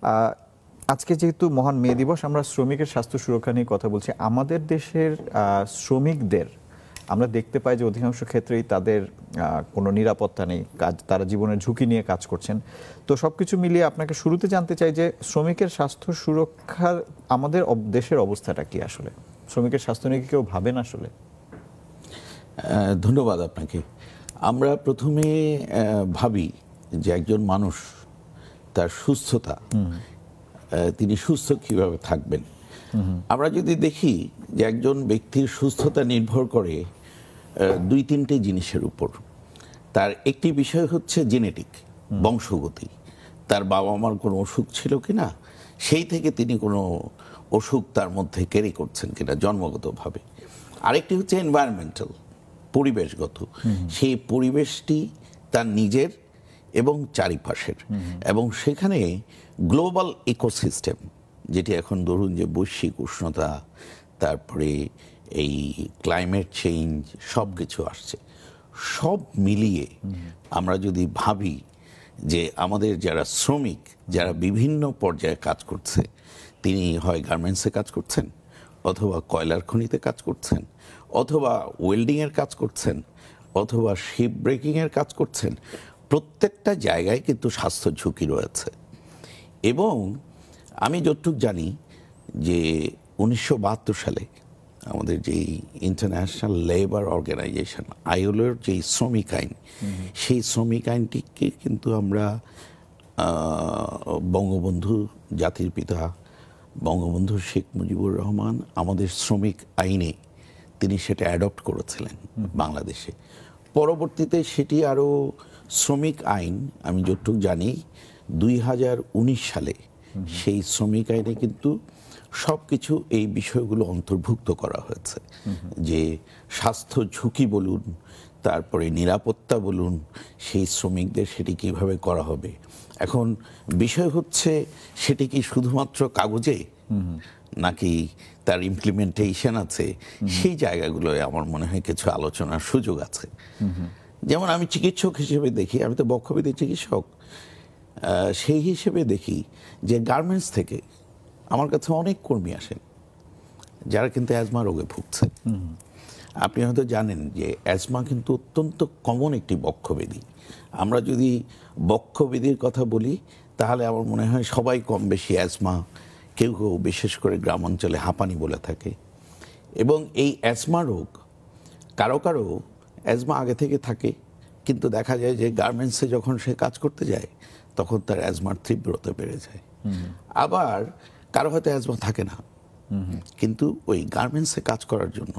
আহ, আজকে যেহেতু মহান মে দিবস, আমরা শ্রমিকের স্বাস্থ্য সুরক্ষা নিয়ে কথা বলছি। আমাদের দেশের শ্রমিকদের আমরা দেখতে পাই যে অধিকাংশ ক্ষেত্রেই তাদের কোনো নিরাপত্তা নেই, তারা জীবনের ঝুঁকি নিয়ে কাজ করছেন। তো সবকিছু মিলিয়ে আপনাকে শুরুতে জানতে চাই যে শ্রমিকের স্বাস্থ্য সুরক্ষার আমাদের দেশের অবস্থাটা কি আসলে? শ্রমিকের স্বাস্থ্য নিয়ে কি কেউ ভাবেন আসলে? ধন্যবাদ আপনাকে। আমরা প্রথমে ভাবি যে একজন মানুষ তার সুস্থতা, তিনি সুস্থ কিভাবে থাকবেন। আমরা যদি দেখি যে একজন ব্যক্তির সুস্থতা নির্ভর করে দুই তিনটে জিনিসের উপর। তার একটি বিষয় হচ্ছে জেনেটিক, বংশগতি, তার বাবা মার কোনো অসুখ ছিল কিনা, সেই থেকে তিনি কোনো অসুখ তার মধ্যে ক্যারি করছেন কিনা জন্মগতভাবে। আরেকটি হচ্ছে এনভায়রনমেন্টাল, পরিবেশগত, সেই পরিবেশটি তার নিজের এবং চারিপাশের, এবং সেখানে গ্লোবাল ইকোসিস্টেম, যেটি এখন ধরুন যে বৈশ্বিক উষ্ণতা, তারপরে এই ক্লাইমেট চেঞ্জ, সব কিছু আসছে। সব মিলিয়ে আমরা যদি ভাবি যে আমাদের যারা শ্রমিক, যারা বিভিন্ন পর্যায়ে কাজ করছে, তিনি হয় গার্মেন্টসে কাজ করছেন, অথবা কয়লার খনিতে কাজ করছেন, অথবা ওয়েল্ডিংয়ের কাজ করছেন, অথবা শিপ ব্রেকিংয়ের কাজ করছেন, প্রত্যেকটা জায়গায় কিন্তু স্বাস্থ্য ঝুঁকি রয়েছে। এবং আমি যতটুকু জানি যে 1972 সালে আমাদের যেই ইন্টারন্যাশনাল লেবার অর্গানাইজেশন আইএলওর যেই শ্রমিক আইন, সেই শ্রমিক আইনটিকে কিন্তু আমরা বঙ্গবন্ধু, জাতির পিতা বঙ্গবন্ধু শেখ মুজিবুর রহমান আমাদের শ্রমিক আইনে তিনি সেটা অ্যাডপ্ট করেছিলেন বাংলাদেশে। পরবর্তীতে সেটি আরও শ্রমিক আইন, আমি যতটুকু জানি 2019 সালে সেই শ্রমিক আইনে কিন্তু সব কিছু এই বিষয়গুলো অন্তর্ভুক্ত করা হয়েছে। যে স্বাস্থ্য ঝুঁকি বলুন, তারপরে নিরাপত্তা বলুন, সেই শ্রমিকদের সেটি কিভাবে করা হবে। এখন বিষয় হচ্ছে সেটি কি শুধুমাত্র কাগজে নাকি তার ইমপ্লিমেন্টেশন আছে, সেই জায়গাগুলোয় আমার মনে হয় কিছু আলোচনার সুযোগ আছে। যেমন আমি চিকিৎসক হিসেবে দেখি, আমি তো বক্ষব্যাধি চিকিৎসক, সেই হিসেবে দেখি যে গার্মেন্টস থেকে আমার কাছে অনেক কর্মী আসেন যারা কিন্তু অ্যাজমা রোগে ভুগছে। আপনি হয়তো জানেন যে অ্যাজমা কিন্তু অত্যন্ত কমন একটি বক্ষব্যাধি। আমরা যদি বক্ষব্যাধির কথা বলি তাহলে আমার মনে হয় সবাই কম বেশি অ্যাজমা, কেউ কেউ বিশেষ করে গ্রাম অঞ্চলে হাঁপানি বলে থাকে। এবং এই অ্যাজমা রোগ কারো কারো অ্যাজমা আগে থেকে থাকে, কিন্তু দেখা যায় যে গার্মেন্টসে যখন সে কাজ করতে যায় তখন তার অ্যাজমার তীব্রতা বেড়ে যায়। আবার কারো হয়তো অ্যাজমা থাকে না, কিন্তু ওই গার্মেন্টসে কাজ করার জন্য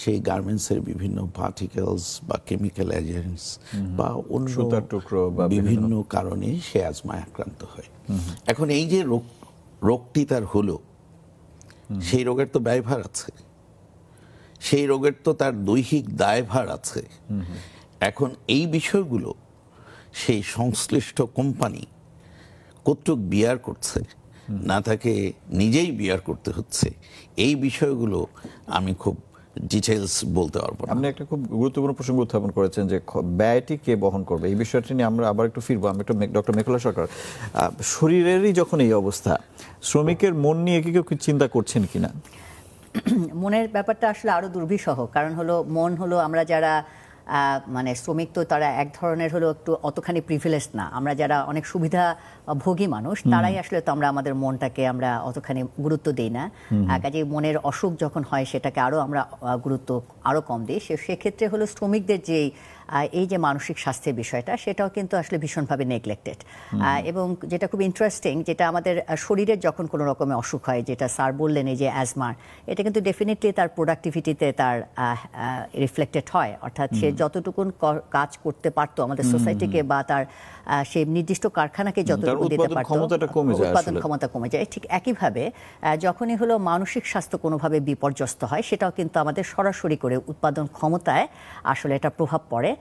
সেই গার্মেন্টসের বিভিন্ন পার্টিকেলস বা কেমিক্যাল এজেন্টস বা অন্য টুকরো বা বিভিন্ন কারণে সে অ্যাজমায় আক্রান্ত হয়। এখন এই যে রোগটি তার হলো, সেই রোগের তো ব্যয়ভার আছে, সেই রোগের তো তার দৈহিক দায়ভার আছে। এখন এই বিষয়গুলো সেই সংশ্লিষ্ট কোম্পানি কতটুক বিয়ার করছে, না তাকে নিজেই বিয়ার করতে হচ্ছে, এই বিষয়গুলো আমি খুব ডিটেলস বলতে পারবো না। আপনি একটা খুব গুরুত্বপূর্ণ প্রসঙ্গ উত্থাপন করেছেন যে ব্যয়টি কে বহন করবে, এই বিষয়টি নিয়ে আমরা আবার একটু ফিরবো। আমি একটু ডক্টর মেঘলা সরকার, শরীরেরই যখন এই অবস্থা, শ্রমিকের মন নিয়ে কি কেউ চিন্তা করছেন কিনা? মনের ব্যাপারটা আসলে আরো দুর্বিষহ, কারণ হলো মন হলো আমরা যারা মানে শ্রমিক, তো তারা এক ধরনের হলো একটু অতখানি প্রিভিলেজ না। আমরা যারা অনেক সুবিধাভোগী মানুষ তারাই আসলে তো আমরা আমাদের মনটাকে আমরা অতখানি গুরুত্ব দিই না। কাজে মনের অসুখ যখন হয় সেটাকে আরো আমরা গুরুত্ব আরো কম দিই। সেক্ষেত্রে হলো শ্রমিকদের যে এই যে মানসিক স্বাস্থ্যের বিষয়টা, সেটাও কিন্তু আসলে ভীষণভাবে নেগলেক্টেড। এবং যেটা খুব ইন্টারেস্টিং, যেটা আমাদের শরীরের যখন কোনো রকমের অসুখ হয়, যেটা স্যার বললেন এই যে অ্যাজমার, এটা কিন্তু ডেফিনেটলি তার প্রোডাক্টিভিটিতে তার রিফ্লেক্টেড হয়। অর্থাৎ সে যতটুকুন কাজ করতে পারতো আমাদের সোসাইটিকে বা তার সে নির্দিষ্ট কারখানাকে যতটুকু দিতে পারতো, উৎপাদন ক্ষমতা কমে যায়। ঠিক একইভাবে যখনই হলো মানসিক স্বাস্থ্য কোনোভাবে বিপর্যস্ত হয়, সেটাও কিন্তু আমাদের সরাসরি করে উৎপাদন ক্ষমতায় আসলে এটা প্রভাব পড়ে।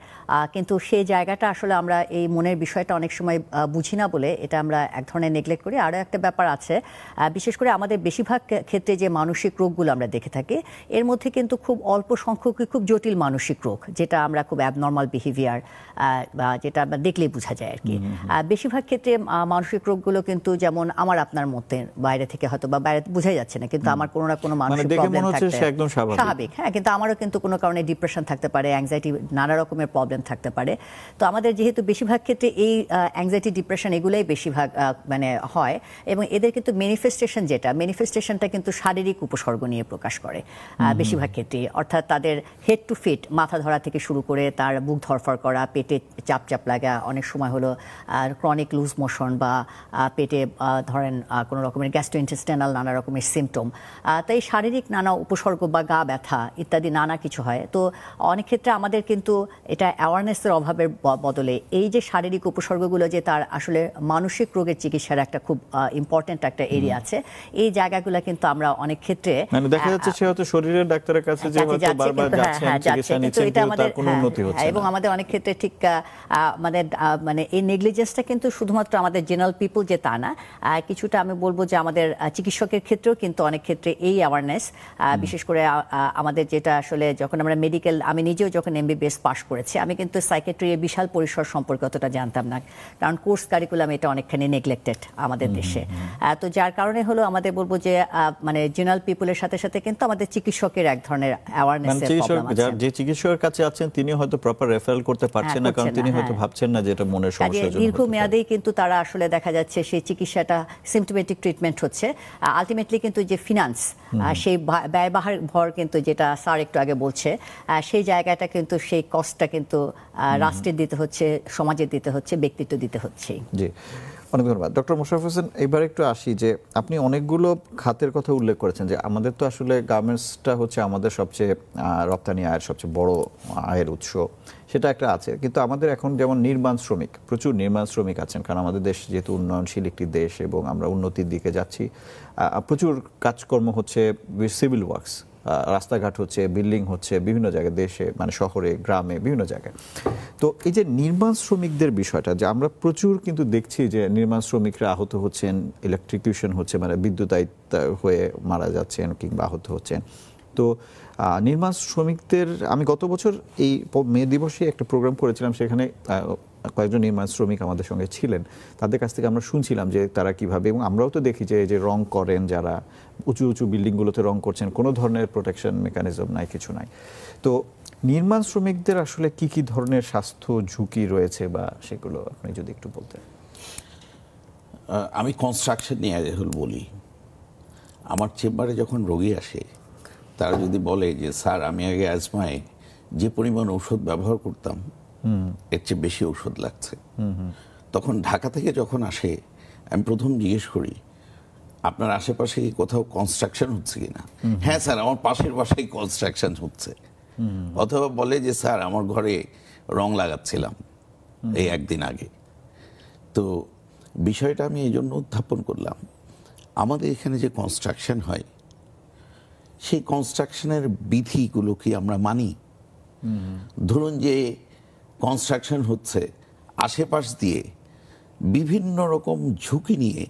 কিন্তু সেই জায়গাটা আসলে আমরা এই মনের বিষয়টা অনেক সময় বুঝি না বলে এটা আমরা এক ধরনের নেগলেক্ট করি। আরও একটা ব্যাপার আছে, বিশেষ করে আমাদের বেশিরভাগ ক্ষেত্রে যে মানসিক রোগগুলো আমরা দেখে থাকি এর মধ্যে কিন্তু খুব অল্প সংখ্যকই খুব জটিল মানসিক রোগ, যেটা আমরা খুব অ্যাবনর্মাল বিহেভিয়ার বা যেটা আমরা দেখলেই বোঝা যায় আর কি। বেশিরভাগ ক্ষেত্রে মানসিক রোগগুলো কিন্তু যেমন আমার আপনার মধ্যে বাইরে থেকে হয়তো বা বাইরে বোঝাই যাচ্ছে না, কিন্তু আমার কোনো না কোনো মানসিক প্রবলেম থাকতে স্বাভাবিক, হ্যাঁ, কিন্তু আমারও কিন্তু কোনো কারণে ডিপ্রেশন থাকতে পারে, অ্যাংজাইটি, নানা রকমের প্রবলেম থাকতে পারে। তো আমাদের যেহেতু বেশিরভাগ ক্ষেত্রে এই অ্যাংজাইটি ডিপ্রেশন এগুলোই বেশিরভাগ মানে হয়, এবং এদের কিন্তু ম্যানিফেস্টেশনটা কিন্তু শারীরিক উপসর্গ নিয়ে প্রকাশ করে বেশিরভাগ ক্ষেত্রে, অর্থাৎ তাদের হেড টু ফিট, মাথা ধরা থেকে শুরু করে তার বুক ধরফর করা, পেটে চাপ চাপ লাগা, অনেক সময় হলো ক্রনিক লুজ মোশন বা পেটে ধরেন কোনো রকমের গ্যাস্ট্রোইন্টেস্টাইনাল নানা রকমের সিমটম, তাই শারীরিক নানা উপসর্গ বা গা ব্যথা ইত্যাদি নানা কিছু হয়। তো অনেক ক্ষেত্রে আমাদের কিন্তু এটা অ্যাওয়ারনেসের অভাবের বদলে এই যে শারীরিক উপসর্গগুলো যে তার আসলে মানসিক রোগের চিকিৎসার একটা খুব ইম্পর্টেন্ট একটা এরিয়া আছে, এই জায়গাগুলো কিন্তু আমরা অনেক ক্ষেত্রে মানে দেখা যাচ্ছে সে হয়তো শরীরের ডাক্তারের কাছে যে হয়তো বারবার যাচ্ছেন, চিকিৎসা নিচ্ছেন, কিন্তু তার কোনো উন্নতি হচ্ছে না। এবং আমাদের অনেক ক্ষেত্রে ঠিক মানে এই নেগলিজেন্সটা কিন্তু শুধুমাত্র আমাদের জেনারেল পিপল যে তা না, কিছুটা আমি বলবো যে আমাদের চিকিৎসকের ক্ষেত্রেও কিন্তু অনেক ক্ষেত্রে এই অ্যাওয়ারনেস, বিশেষ করে আমাদের যেটা আসলে যখন আমরা মেডিকেল, আমি নিজেও যখন MBBS পাশ করেছি আমি কিন্তু সাইকিয়াট্রির বিশাল পরিসর সম্পর্কে অতটা জানতাম না, কারণ কোর্স কারিকুলাম এটা অনেকখানি নেগলেক্টেড আমাদের দেশে। তো যার কারণে হলো আমাদের বলবো যে মানে জেনারেল পিপলের সাথে সাথে কিন্তু আমাদের চিকিৎসকের এক ধরনের অ্যাওয়ারনেসের প্রবলেম আছে। যে চিকিৎসকের কাছে আছেন তিনি হয়তো প্রপার রেফারেল করতে পারছেন না, কারণ তিনি হয়তো ভাবছেন না যে এটা মনের সমস্যার জন্য। দীর্ঘমেয়াদেই কিন্তু তারা আসলে দেখা যাচ্ছে সেই চিকিৎসাটা সিম্পটোমেটিক ট্রিটমেন্ট হচ্ছে, আলটিমেটলি কিন্তু যে ফিনান্স, সেই ব্যয়বহার ভর কিন্তু যেটা স্যার একটু আগে বলছে, সেই জায়গাটা কিন্তু সেই কস্টটা কিন্তু রাষ্ট্রের দিতে হচ্ছে, সমাজের দিতে হচ্ছে, ব্যক্তিত্ব দিতে হচ্ছে। জি, অনেক ধন্যবাদ ডক্টর মোশাররফ হোসেন। এবার একটু আসি যে আপনি অনেকগুলো খাতের কথা উল্লেখ করেছেন, যে আমাদের তো আসলে গার্মেন্টসটা হচ্ছে আমাদের সবচেয়ে রপ্তানি আয়ের সবচেয়ে বড় আয়ের উৎস, সেটা একটা আছে। কিন্তু আমাদের এখন যেমন নির্মাণ শ্রমিক, প্রচুর নির্মাণ শ্রমিক আছেন, কারণ আমাদের দেশ যেহেতু উন্নয়নশীল একটি দেশ এবং আমরা উন্নতির দিকে যাচ্ছি, প্রচুর কাজকর্ম হচ্ছে সিভিল ওয়ার্কস, রাস্তাঘাট হচ্ছে, বিল্ডিং হচ্ছে বিভিন্ন জায়গায়, দেশে মানে শহরে গ্রামে বিভিন্ন জায়গায়। তো এই যে নির্মাণ শ্রমিকদের বিষয়টা, যে আমরা প্রচুর কিন্তু দেখছি যে নির্মাণ শ্রমিকরা আহত হচ্ছেন, ইলেকট্রিকিউশন হচ্ছে, মানে বিদ্যুতায়িত হয়ে মারা যাচ্ছেন কিংবা আহত হচ্ছেন। তো নির্মাণ শ্রমিকদের আমি গত বছর এই মে দিবসে একটা প্রোগ্রাম করেছিলাম, সেখানে কয়েকজন নির্মাণ শ্রমিক আমাদের সঙ্গে ছিলেন, তাদের কাছ থেকে আমরা শুনছিলাম যে তারা কিভাবে, এবং আমরাও তো দেখি যে রং করেন যারা, উঁচু উঁচু বিল্ডিংগুলোতে রং করছেন, কোনো ধরনের প্রোটেকশন মেকানিজম নাই, কিছু নাই। তো নির্মাণ শ্রমিকদের আসলে কি কি ধরনের স্বাস্থ্য ঝুঁকি রয়েছে বা সেগুলো আপনি যদি একটু বলতেন। আমি কনস্ট্রাকশন নিয়ে বলি, আমার চেম্বারে যখন রোগী আসে তারা যদি বলে যে স্যার আমি আগে অ্যাজমায় যে পরিমাণ ঔষধ ব্যবহার করতাম এর চেয়ে বেশি ঔষধ লাগছে, তখন ঢাকা থেকে যখন আসে আমি প্রথম জিজ্ঞেস করি আপনার আশেপাশে কি কোথাও কনস্ট্রাকশন হচ্ছে কিনা? হ্যাঁ স্যার, আমার পাশের বাসায় কনস্ট্রাকশন হচ্ছে। অথবা বলে যে স্যার আমার ঘরে রং লাগাচ্ছিলাম এই একদিন আগে। তো বিষয়টা আমি এই জন্য উত্থাপন করলাম, আমাদের এখানে যে কনস্ট্রাকশন হয় সেই কনস্ট্রাকশনের বিধিগুলো কি আমরা মানি? ধরুন যে কনস্ট্রাকশন হচ্ছে, আশেপাশ দিয়ে বিভিন্ন রকম ঝুঁকি নিয়ে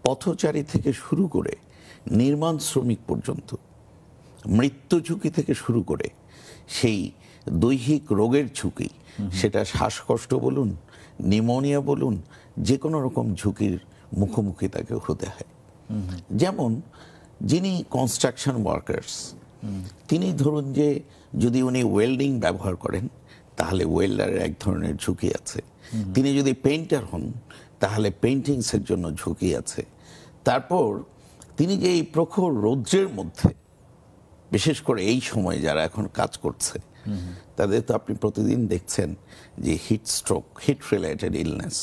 পথচারী থেকে শুরু করে নির্মাণ শ্রমিক পর্যন্ত, মৃত্যু ঝুঁকি থেকে শুরু করে সেই দৈহিক রোগের ঝুঁকি, সেটা শ্বাসকষ্ট বলুন, নিউমোনিয়া বলুন, যে কোনো রকম ঝুঁকির মুখোমুখি তাকে হতে হয়। যেমন যিনি কনস্ট্রাকশন ওয়ার্কার্স, তিনি ধরুন যে যদি উনি ওয়েল্ডিং ব্যবহার করেন তাহলে ওয়েল্ডারের এক ধরনের ঝুঁকি আছে, তিনি যদি পেইন্টার হন তাহলে পেইন্টিংসের জন্য ঝুঁকি আছে। তারপর তিনি যে এই প্রখর রৌদ্রের মধ্যে, বিশেষ করে এই সময় যারা এখন কাজ করছে তাদের তো আপনি প্রতিদিন দেখছেন যে heat stroke, heat related illness,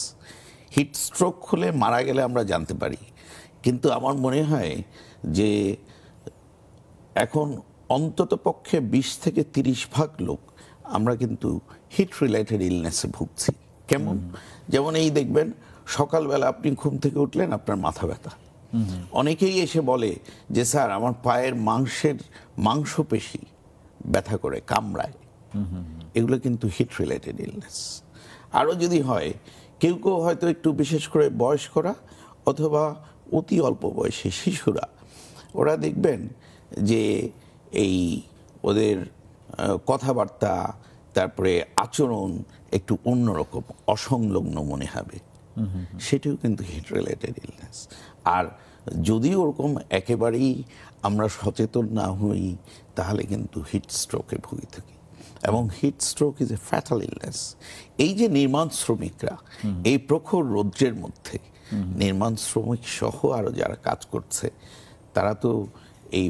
heat stroke হলে মারা গেলে আমরা জানতে পারি, কিন্তু আমার মনে হয় যে এখন অন্তত পক্ষে 20 থেকে 30% লোক আমরা কিন্তু হিট রিলেটেড ইলনেসে ভুগছি। কেমন? যেমন এই দেখবেন সকালবেলা আপনি ঘুম থেকে উঠলেন, আপনার মাথা ব্যথা, অনেকেই এসে বলে যে স্যার আমার পায়ের মাংসপেশি ব্যথা করে, কামড়ায়। এগুলো কিন্তু হিট রিলেটেড ইলনেস। আরও যদি হয়, কেউ কেউ হয়তো একটু বিশেষ করে বয়স্করা অথবা অতি অল্প বয়সী শিশুরা, ওরা দেখবেন যে এই ওদের কথাবার্তা, তারপরে আচরণ একটু অন্যরকম, অসংলগ্ন মনে হবে, সেটিও কিন্তু হিট রিলেটেড ইলনেস। আর যদি ওরকম একেবারেই আমরা সচেতন না হই, তাহলে কিন্তু হিট স্ট্রোকে ভুগি থাকি, এবং heat stroke is a fatal illness. এই যে নির্মাণ শ্রমিকরা এই প্রখর রৌদ্রের মধ্যে, নির্মাণ শ্রমিক সহ আরো যারা কাজ করছে, তারা তো এই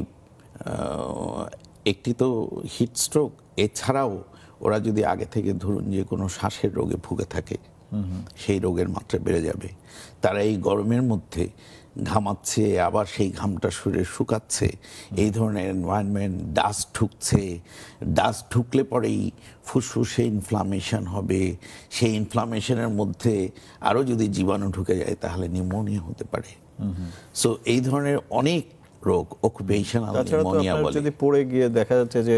একটি তো হিট স্ট্রোক, এছাড়াও ওরা যদি আগে থেকে ধরুন যে কোনো শ্বাসের রোগে ভুগে থাকে, সেই রোগের মাত্রা বেড়ে যাবে। তারা এই গরমের মধ্যে ঘামাচ্ছে, আবার সেই ঘামটা শরীরে শুকাচ্ছে, এই ধরনের এনভায়রনমেন্ট, ডাস্ট ঢুকছে, ডাস্ট ঢুকলে পরেই ফুসফুসে ইনফ্লামেশন হবে, সেই ইনফ্লামেশনের মধ্যে আরও যদি জীবাণু ঢুকে যায় তাহলে নিউমোনিয়া হতে পারে। সো এই ধরনের অনেক রোগ অকুপেশনাল নিউমোনিয়া বলে। যদি পড়ে গিয়ে দেখা যাচ্ছে যে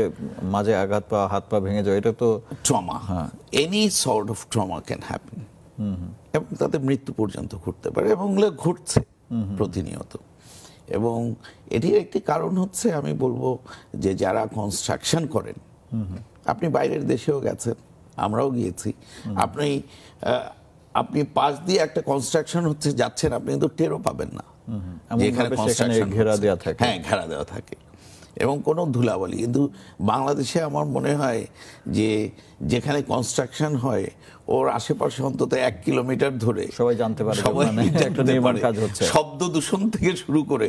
মাঝে আঘাত পা, হাত পা ভেঙে যায়, এটা তো trauma, any sort of trauma can happen, এবং তাদের মৃত্যু পর্যন্ত ঘটতে পারে, এবং এগুলো ঘটছে প্রতিনিয়ত। এবং এটির একটি কারণ হচ্ছে, আমি বলবো যে যারা কনস্ট্রাকশন করেন, আপনি বাইরের দেশেও গেছেন, আমরাও গিয়েছি, আপনি পাশ দিয়ে একটা কনস্ট্রাকশন হচ্ছে যাচ্ছেন, আপনি কিন্তু টেরও পাবেন না যেখানে কনস্ট্রাকশন ঘেরা দেওয়া থাকে। হ্যাঁ, ঘেরা দেওয়া থাকে, এবং কোনো ধুলাবালি। কিন্তু বাংলাদেশে আমার মনে হয় যে যেখানে কনস্ট্রাকশন হয়, ওর আশেপাশে অন্তত 1 কিলোমিটার ধরে সবাই জানতে পারে একটা নির্মাণ কাজ হচ্ছে। শব্দ দূষণ থেকে শুরু করে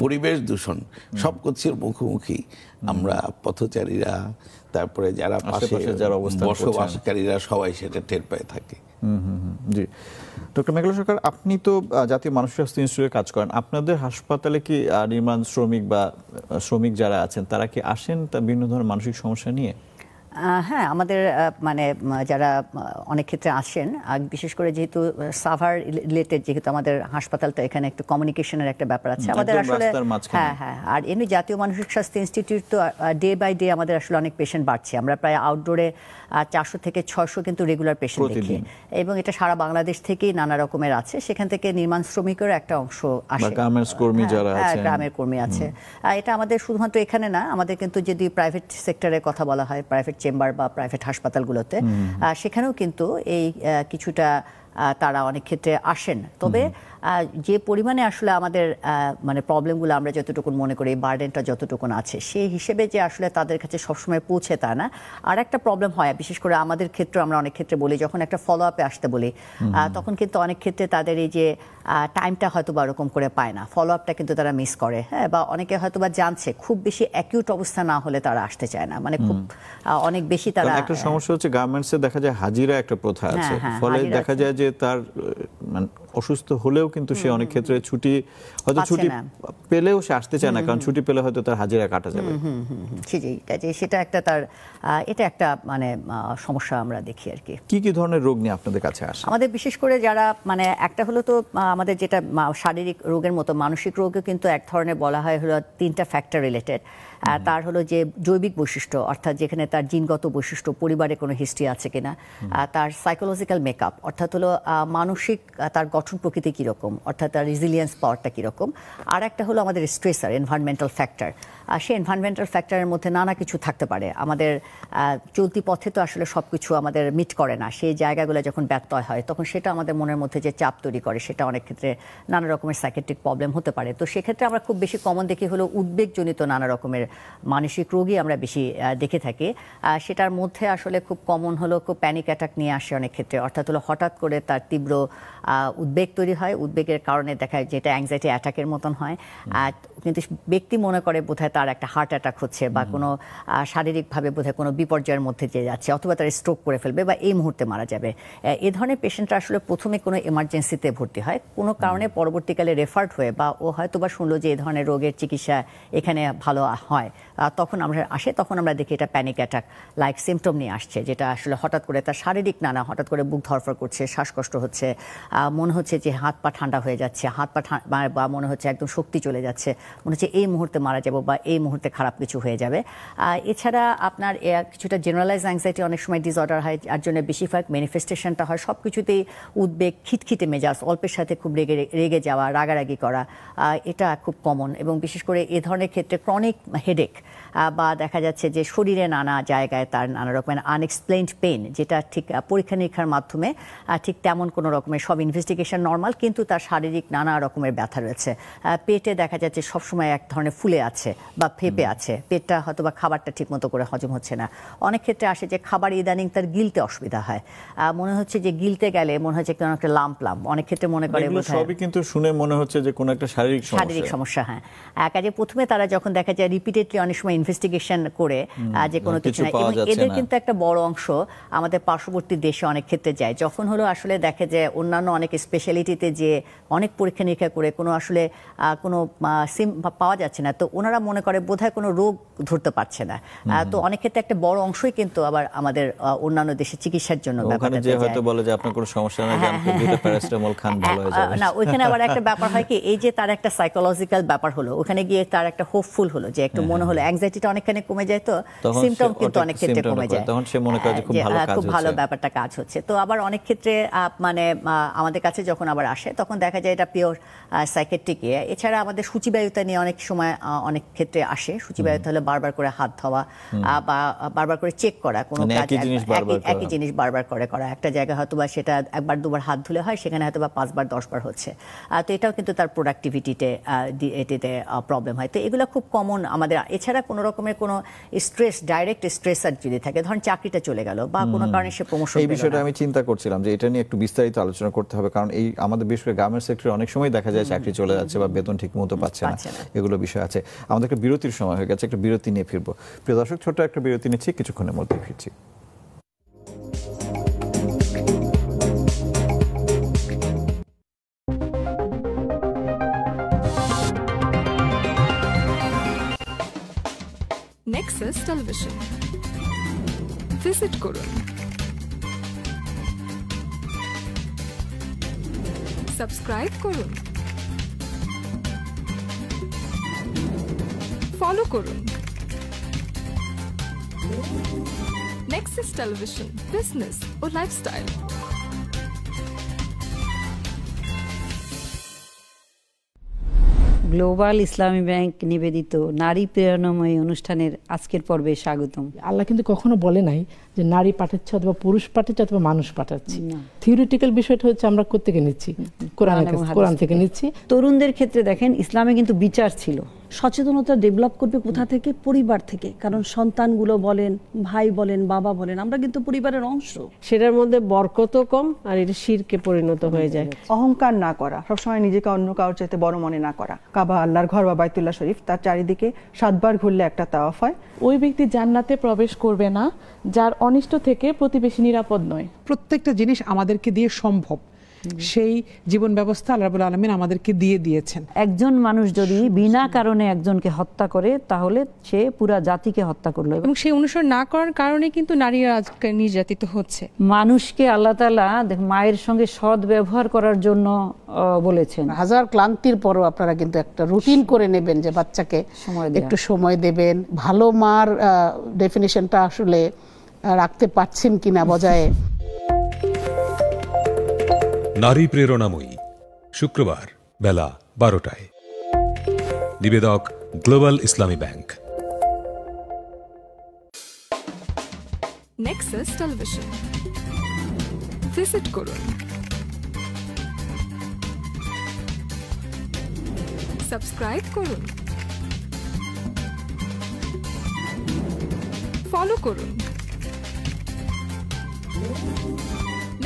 পরিবেশ দূষণ সব কিছুর মুখোমুখি আমরা পথচারীরা, তারপরে যারা পাশে যারা বসবাসকারীরা, সবাই সেটা টের পেয়ে থাকে। জি, ডক্টর মেঘলা সরকার, আপনি তো জাতীয় মানসিক স্বাস্থ্য ইনস্টিটিউটে কাজ করেন। আপনাদের হাসপাতালে কি নির্মাণ শ্রমিক বা শ্রমিক যারা আছেন, তারা কি আসেন তা বিভিন্ন ধরনের মানসিক সমস্যা নিয়ে? হ্যাঁ, আমাদের মানে যারা অনেক ক্ষেত্রে আসেন, বিশেষ করে যেহেতু সাভার রিলেটেড, যেহেতু আমাদের হাসপাতালটা, এখানে একটু কমিউনিকেশনের একটা ব্যাপার আছে আমাদের আসলে। হ্যাঁ, আর এমনি জাতীয় মানসিক স্বাস্থ্য ইনস্টিটিউট তো ডে বাই ডে আমাদের আসলে অনেক পেশেন্ট বাড়ছে। আমরা প্রায় আউটডোরে 400 থেকে 600 কিন্তু রেগুলার পেশেন্ট দেখি, এবং এটা সারা বাংলাদেশ থেকেই নানা রকমের আছে। সেখান থেকে নির্মাণ শ্রমিকের একটা অংশ আসে, গার্মেন্টস কর্মী যারা আছেন, গ্রামের কর্মী আছে। এটা আমাদের শুধুমাত্র এখানে না, আমাদের কিন্তু যদি প্রাইভেট সেক্টরের কথা বলা হয়, প্রাইভেট চেম্বার বা প্রাইভেট হাসপাতালগুলোতে, সেখানেও কিন্তু এই কিছুটা তারা অনেক ক্ষেত্রে আসেন। তবে যে পরিমাণে আসলে আমাদের মানে প্রবলেমগুলো আমরা যতটুকু মনে করি, বার্ডেনটা যতটুকু আছে, সেই হিসেবে যে আসলে তাদের কাছে সবসময় পৌঁছে তা না। আর একটা প্রবলেম হয়, বিশেষ করে আমাদের ক্ষেত্রে, আমরা অনেক ক্ষেত্রে বলি, যখন একটা ফলো আপে আসতে বলি, তখন কিন্তু অনেক ক্ষেত্রে তাদের এই যে টাইমটা হয়তো বা ওরকম করে পায় না, ফলো আপটা কিন্তু তারা মিস করে। হ্যাঁ, বা অনেকে হয়তো বা জানছে, খুব বেশি অ্যাকিউট অবস্থা না হলে তারা আসতে চায় না, মানে খুব অনেক বেশি তারা। একটা সমস্যা হচ্ছে গার্মেন্টসে দেখা যায় হাজিরা একটা প্রথা আছে, ফলে দেখা যায় যে তার মানে অসুস্থ হলেও কিন্তু সে অনেক ক্ষেত্রে ছুটি, হয়তো ছুটি পেলেও সে আসতে চায় না, কারণ ছুটি পেলে হয়তো তার হাজিরা কাটা যাবে। সেটা একটা তার, এটা একটা মানে সমস্যা আমরা দেখি আর কি। কি ধরনের রোগ নিয়ে আপনাদের কাছে আসে? আমাদের বিশেষ করে যারা মানে একটা হলো তো আমাদের যেটা শারীরিক রোগের মতো মানসিক রোগও কিন্তু এক ধরনের বলা হয় হলো 3টা ফ্যাক্টর রিলেটেড। তার হলো যে জৈবিক বৈশিষ্ট্য, অর্থাৎ যেখানে তার জিনগত বৈশিষ্ট্য, পরিবারে কোনো হিস্ট্রি আছে কিনা, তার সাইকোলজিক্যাল মেকআপ, অর্থাৎ হলো মানসিক তার গঠন প্রকৃতি কীরকম, অর্থাৎ তার রেজিলিয়েন্স পাওয়ারটা কীরকম। আর একটা হলো আমাদের স্ট্রেসার, এনভায়রনমেন্টাল ফ্যাক্টর। সেই এনভায়রনমেন্টাল ফ্যাক্টরের মধ্যে নানা কিছু থাকতে পারে। আমাদের চলতি পথে তো আসলে সব কিছু আমাদের মিট করে না, সেই জায়গাগুলো যখন ব্যত্যয় হয়, তখন সেটা আমাদের মনের মধ্যে যে চাপ তৈরি করে, সেটা অনেক ক্ষেত্রে নানা রকমের সাইকিয়াট্রিক প্রবলেম হতে পারে। তো সেক্ষেত্রে আমরা খুব বেশি কমন দেখি হলো উদ্বেগজনিত নানা রকমের মানসিক রোগী আমরা বেশি দেখে থাকি। সেটার মধ্যে আসলে খুব কমন হলো খুব প্যানিক অ্যাটাক নিয়ে আসে অনেক ক্ষেত্রে, অর্থাৎ হলো হঠাৎ করে তার তীব্র উদ্বেগ তৈরি হয়, উদ্বেগের কারণে দেখা যায় যেটা অ্যাংজাইটি অ্যাটাকের মতন হয়, কিন্তু ব্যক্তি মনে করে বোধহয় তার একটা হার্ট অ্যাটাক হচ্ছে, বা কোনো শারীরিকভাবে বোধহয় কোনো বিপর্যয়ের মধ্যে যে যাচ্ছে, অথবা তার স্ট্রোক করে ফেলবে বা এই মুহূর্তে মারা যাবে। এই ধরনের পেশেন্টরা আসলে প্রথমে কোনো এমার্জেন্সিতে ভর্তি হয়, কোনো কারণে পরবর্তীকালে রেফার্ড হয়ে, বা ও হয়তো বা শুনলো যে এই ধরনের রোগের চিকিৎসা এখানে ভালো হয়, তখন আমরা দেখি এটা প্যানিক অ্যাটাক লাইক সিমটম নিয়ে আসছে, যেটা আসলে হঠাৎ করে তার শারীরিক হঠাৎ করে বুক ধরফর করছে, শ্বাসকষ্ট হচ্ছে, মনে হচ্ছে হচ্ছে যে হাত পা ঠান্ডা হয়ে যাচ্ছে, বা মনে হচ্ছে একদম শক্তি চলে যাচ্ছে, মনে হচ্ছে এই মুহূর্তে মারা যাব বা এই মুহূর্তে খারাপ কিছু হয়ে যাবে। এছাড়া আপনার কিছুটা জেনারেলাইজ অ্যাংজাইটি অনেক সময় ডিসঅর্ডার হয়, যার জন্য বেশিরভাগ ম্যানিফেস্টেশনটা হয় সব কিছুতেই উদ্বেগ, খিটখিটে মেজাজ, অল্পের সাথে খুব রেগে যাওয়া, রাগারাগি করা, এটা খুব কমন। এবং বিশেষ করে এ ধরনের ক্ষেত্রে ক্রনিক হেডেক বা দেখা যাচ্ছে যে শরীরে নানা জায়গায় তার নানা রকমের আনএক্সপ্লেইনড পেইন, যেটা ঠিক পরীক্ষা নিরীক্ষার মাধ্যমে ঠিক তেমন কোনো রকমের সব ইনভেস্টিগেশন নর্মাল, কিন্তু তার শারীরিক নানা রকমের ব্যথা রয়েছে। পেটে দেখা যাচ্ছে সবসময় এক ধরনের ফুলে আছে বা ফেপে আছে, পেটটা হয়তো বা খাবারটা ঠিক মতো করে হজম হচ্ছে না। অনেক ক্ষেত্রে আসে যে খাবার ইদানিং তার গিলতে অসুবিধা হয়, মনে হচ্ছে যে গিলতে গেলে মনে হচ্ছে কোনো একটা লাম্প অনেক ক্ষেত্রে মনে করে সবই কিন্তু শুনে মনে হচ্ছে যে কোনো একটা শারীরিক সমস্যা। হ্যাঁ, কাজে প্রথমে তারা যখন দেখা যায় রিপিটেডলি অনেক সময় ইনভেস্টিগেশন করে যে কোনো কিছু না, এবং এদের কিন্তু একটা বড় অংশ আমাদের পার্শ্ববর্তী দেশে অনেক ক্ষেত্রে যায়, যখন হলো আসলে দেখে যে অন্যান্য অনেক স্পেশালিটিতে যে অনেক পরীক্ষা নিরীক্ষা করে কোনো আসলে কোনো পাওয়া যাচ্ছে না, তো ওনারা মনে করে বোধহয় কোনো রোগ ধরতে পারছে না। তো অনেক ক্ষেত্রে একটা বড় অংশই কিন্তু আবার আমাদের অন্যান্য দেশে চিকিৎসার জন্য না, ওইখানে আবার একটা ব্যাপার হয় কি, এই যে তার একটা সাইকোলজিক্যাল ব্যাপার হলো, ওখানে গিয়ে তার একটা হোপফুল হলো যে একটু মনে হলো অ্যাংজাইটিটা অনেকখানি কমে যায়, তো সিমটম কিন্তু অনেক ক্ষেত্রে কমে যায়, তখন সে মনে করে যে খুব ভালো ব্যাপারটা কাজ হচ্ছে। তো আবার অনেক ক্ষেত্রে মানে আমাদের কাছে যখন আবার আসে তখন দেখা যায় এটা পিওর সাইকেট্রিক। এছাড়া আমাদের সূচিবায়ুতা নিয়ে অনেক সময় অনেক ক্ষেত্রে আসে। সূচিবায়ুতা হলে বারবার করে হাত ধোয়া বা বারবার করে চেক করা, কোনো কাজ একই জিনিস বারবার করে করা, একটা জায়গায় হয়তো বা সেটা একবার দুবার হাত ধুলে হয়, সেখানে হয়তো বা 5 বার 10 বার হচ্ছে, তো এটাও কিন্তু তার প্রোডাক্টিভিটিতে এটিতে প্রবলেম হয়। তো এগুলো খুব কমন আমাদের। এছাড়া কোনো রকমের কোনো স্ট্রেস, ডাইরেক্ট স্ট্রেসার যদি থাকে, ধরুন চাকরিটা চলে গেল বা কোনো কারণে সে প্রমোশন, এই বিষয়টা আমি চিন্তা করছিলাম যে এটা নিয়ে একটু বিস্তারিত আলোচনা করতে হবে, কারণ এই আমাদের বিশেষ করে গার্মেন্টস সেক্টরে অনেক সময় দেখা যায় চাকরি চলে যাচ্ছে বা বেতন ঠিক মতো পাচ্ছে না, এগুলো বিষয় আছে। আমাদের একটা বিরতির সময় হয়ে গেছে, একটা বিরতি নিয়ে ফিরবো। প্রিয় দর্শক, ছোট্ট একটা বিরতি নিচ্ছি, কিছুক্ষণের মধ্যে ফিরছি। Nexus Television ভিজিট করুন, সাবস্ক্রাইব করুন, ফলো করুন। Nexus Television, বিজনেস ও লাইফস্টাইল। গ্লোবাল ইসলামী ব্যাংক নিবেদিত নারী প্রেরণাময়ী অনুষ্ঠানের আজকের পর্বে স্বাগতম। আল্লাহ কিন্তু কখনো বলে নাই যে নারী পাঠাচ্ছে অথবা পুরুষ পাঠাচ্ছে অথবা মানুষ পাঠাচ্ছে। থিওরিটিক্যাল বিষয়টা হচ্ছে আমরা কোত্থেকে নিচ্ছি, কোরআন থেকে নিচ্ছি। তরুণদের ক্ষেত্রে দেখেন ইসলামে কিন্তু বিচার ছিল, সচেতনতা ডেভেলপ করবে কোথা থেকে? পরিবার থেকে। কারণ সন্তানগুলো বলেন, ভাই বলেন, বাবা বলেন, আমরা কিন্তু পরিবারের অংশ। সেটার মধ্যে বরকতও কম আর এটা শিরকে পরিণত হয়ে যায়। অহংকার না করা, সবসময় নিজেকে অন্য কারোর চাইতে বড় মনে না করা। কাবা আল্লাহর ঘর বা বাইতুল্লাহ শরীফ, তার চারিদিকে 7 বার ঘুরলে একটা তাওয়াফ হয়। ওই ব্যক্তি জান্নাতে প্রবেশ করবে না যার অনিষ্ট থেকে প্রতিবেশী নিরাপদ নয়। প্রত্যেকটা জিনিস আমাদেরকে দিয়ে সম্ভব, সেই জীবন ব্যবস্থা আল্লাহ রাব্বুল আলামিন আমাদেরকে দিয়ে দিয়েছেন। একজন মানুষ যদি বিনা কারণে একজনকে হত্যা করে তাহলে সে পুরা জাতিকে হত্যা করলো। এবং সেই অনুসরণ না করার কারণে কিন্তু নারীরা আজকে নির্যাতিত হচ্ছে। মানুষকে আল্লাহ তাআলা মায়ের সঙ্গে সৎ ব্যবহার করার জন্য বলেছেন। হাজার ক্লান্তির পরও আপনারা কিন্তু একটা রুটিন করে নেবেন যে বাচ্চাকে একটু সময় দেবেন। ভালো মার ডেফিনিশনটা আসলে রাখতে পারছেন কিনা বজায়। নারী প্রেরণাময়ী, শুক্রবার বেলা 12টায়। নিবেদক গ্লোবাল ইসলামী ব্যাংক। নেক্সাস টেলিভিশন ভিজিট করুন, সাবস্ক্রাইব করুন, ফলো করুন।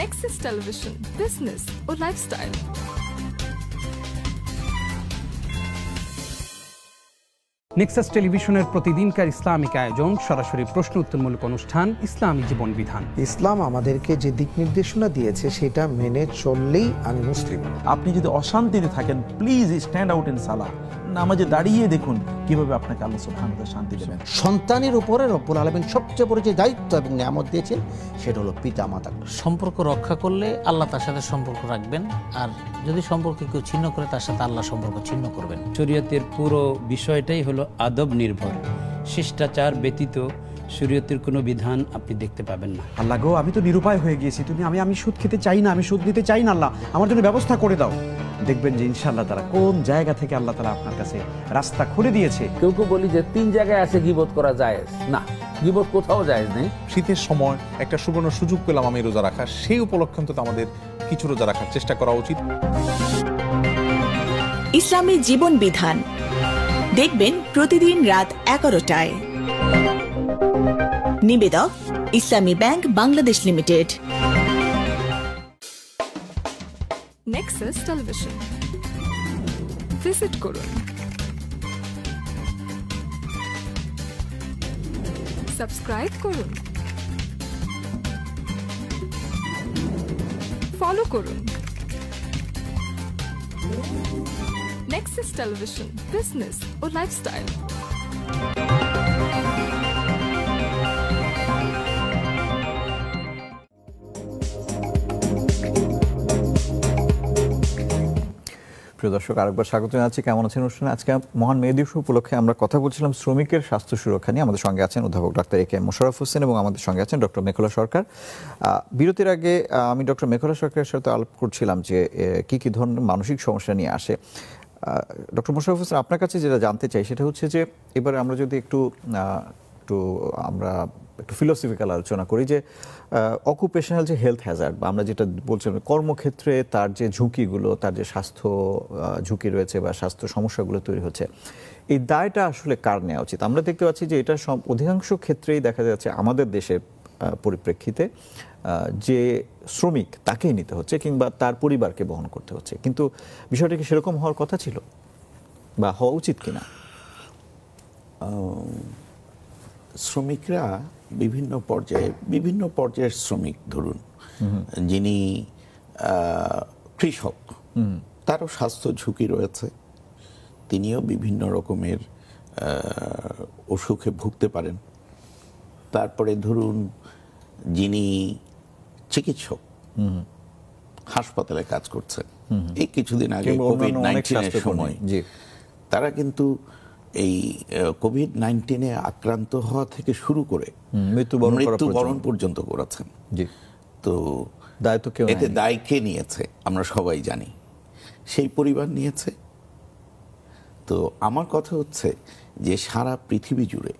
Nexus Television, business ও লাইফস্টাইল। নেক্সাস টেলিভিশনের প্রতিদিনকার ইসলামিক আয়োজন, সরাসরি প্রশ্ন উত্তরমূলক অনুষ্ঠান, ইসলামী জীবন বিধান। ইসলাম আমাদেরকে যে দিক নির্দেশনা দিয়েছে সেটা মেনে চললেই আমি মুসলিম। আপনি যদি অশান্তিতে থাকেন, প্লিজ স্ট্যান্ড আউট ইন সালাহ, নামাজে দাঁড়িয়ে দেখুন কিভাবে আপনাকে আল্লাহ সুবহানাহু ওয়া তাআলা শান্তি দেবেন। সন্তানের উপরে রব্বুল আলামিন সবচেয়ে বড় যে দায়িত্ব এবং নিয়ামত দিয়েছেন সেটা হলো পিতা মাতা। সম্পর্ক রক্ষা করলে আল্লাহ তার সাথে সম্পর্ক রাখবেন, আর যদি সম্পর্ক কেউ ছিন্ন করে তার সাথে আল্লাহ সম্পর্ক ছিন্ন করবেন। শরীয়তের পুরো বিষয়টাই হলো আদব নির্ভর, শিষ্টাচার ব্যতীত শরীয়তের কোনো বিধান আপনি দেখতে পাবেন না। আল্লাহ গো, আমি তো নিরুপায় হয়ে গিয়েছি, আমি সুদ খেতে চাই না, আমি সুদ নিতে চাই না, আল্লাহ আমার জন্য ব্যবস্থা করে দাও। দেখবেন যে ইনশাআল্লাহ তারা কোন জায়গা থেকে আল্লাহ তাআলা আপনার কাছে রাস্তা খুলে দিয়েছে। কেউ বলি যে 3 জায়গায় আছে গীবত করা জায়েজ না, গীবত কোথাও জায়েজ নেই। শীতের সময় একটা সুবর্ণ সুযোগ পেলাম আমি রোজা রাখার, সেই উপলক্ষে তো আমাদের কিছু রোজা রাখার চেষ্টা করা উচিত। ইসলামী জীবন বিধান দেখবেন প্রতিদিন রাত 11টায়। নিবেদক ইসলামী bank Bangladesh limited. Nexus television visit করুন, সাবস্ক্রাইব করুন, ফলো করুন। নেক্সাস টেলিভিশন, বিজনেস ও লাইফস্টাইল। প্রিয় দর্শক, আরেকবার স্বাগত জানাচ্ছি। কেমন আছেন অনুষ্ঠানে? আজকে মহান মে দিবস উপলক্ষে আমরা কথা বলছিলাম শ্রমিকের স্বাস্থ্য সুরক্ষা নিয়ে। আমাদের সঙ্গে আছেন অধ্যাপক doctor A K M Mosharraf Hossain এবং আমাদের সঙ্গে আছেন ডক্টর মেঘলা সরকার। বিরতির আগে আমি ডক্টর মেঘলা সরকারের সাথে আলাপ করছিলাম যে কি কি ধরনের মানসিক সমস্যা নিয়ে আসে। ডক্টর মোশাররফ হোসেন, আপনার কাছে যেটা জানতে চাই সেটা হচ্ছে যে এবারে আমরা যদি একটু ফিলোসফিক্যাল আলোচনা করি যে অকুপেশনাল যে হেলথ হ্যাজার্ড বা আমরা যেটা বলছিলাম কর্মক্ষেত্রে তার যে ঝুঁকিগুলো, তার যে স্বাস্থ্য ঝুঁকি রয়েছে বা স্বাস্থ্য সমস্যাগুলো তৈরি হচ্ছে, এই দায়টা আসলে কার নেওয়া উচিত? আমরা দেখতে পাচ্ছি যে এটা অধিকাংশ ক্ষেত্রেই দেখা যাচ্ছে আমাদের দেশের পরিপ্রেক্ষিতে যে শ্রমিক তাকেই নিতে হচ্ছে কিংবা তার পরিবারকে বহন করতে হচ্ছে, কিন্তু বিষয়টা কি সেরকম হওয়ার কথা ছিল বা হওয়া উচিত কিনা? শ্রমিকরা বিভিন্ন পর্যায়ের শ্রমিক, ধরুন যিনি কৃষক, তারও স্বাস্থ্য ঝুঁকি রয়েছে, তিনিও বিভিন্ন রকমের অসুখে ভুগতে পারেন। তারপরে ধরুন যিনি চিকিৎসক, হাসপাতালে কাজ করছেন, এই কিছুদিন আগে কোভিড-19 সময় তারা কিন্তু এই কোভিড-19 আক্রান্ত হওয়া থেকে শুরু করে মৃত্যুবরণ পর্যন্ত করেছেন। তো এতে দায় কে নিয়েছে আমরা সবাই জানি, সেই পরিবার নিয়েছে। তো আমার কথা হচ্ছে যে সারা পৃথিবী জুড়ে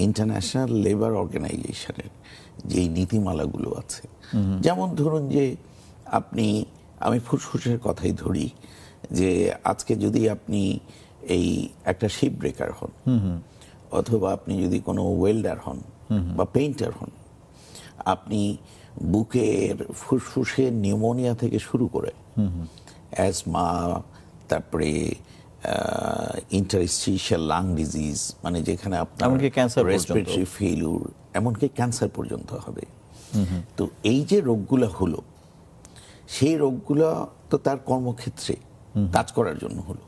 ইন্টারন্যাশনাল লেবার অর্গানাইজেশনের যেই নীতিমালাগুলো আছে, যেমন ধরুন যে আমি ফুসফুসের কথাই ধরি, যে আজকে যদি আপনি এই একটা শিপ ব্রেকার হন, অথবা আপনি যদি কোনো ওয়েল্ডার হন বা পেইন্টার হন, আপনি বুকের ফুসফুসের নিউমোনিয়া থেকে শুরু করে অ্যাজমা, তারপরে ইন্টারস্টিশিয়াল লাং ডিজিজ, মানে যেখানে আপনার রেসপিরেটরি ফেইলিউর, এমনকি ক্যান্সার পর্যন্ত হবে। তো এই যে রোগগুলো হলো, সেই রোগগুলো তো তার কর্মক্ষেত্রে কাজ করার জন্য হলো।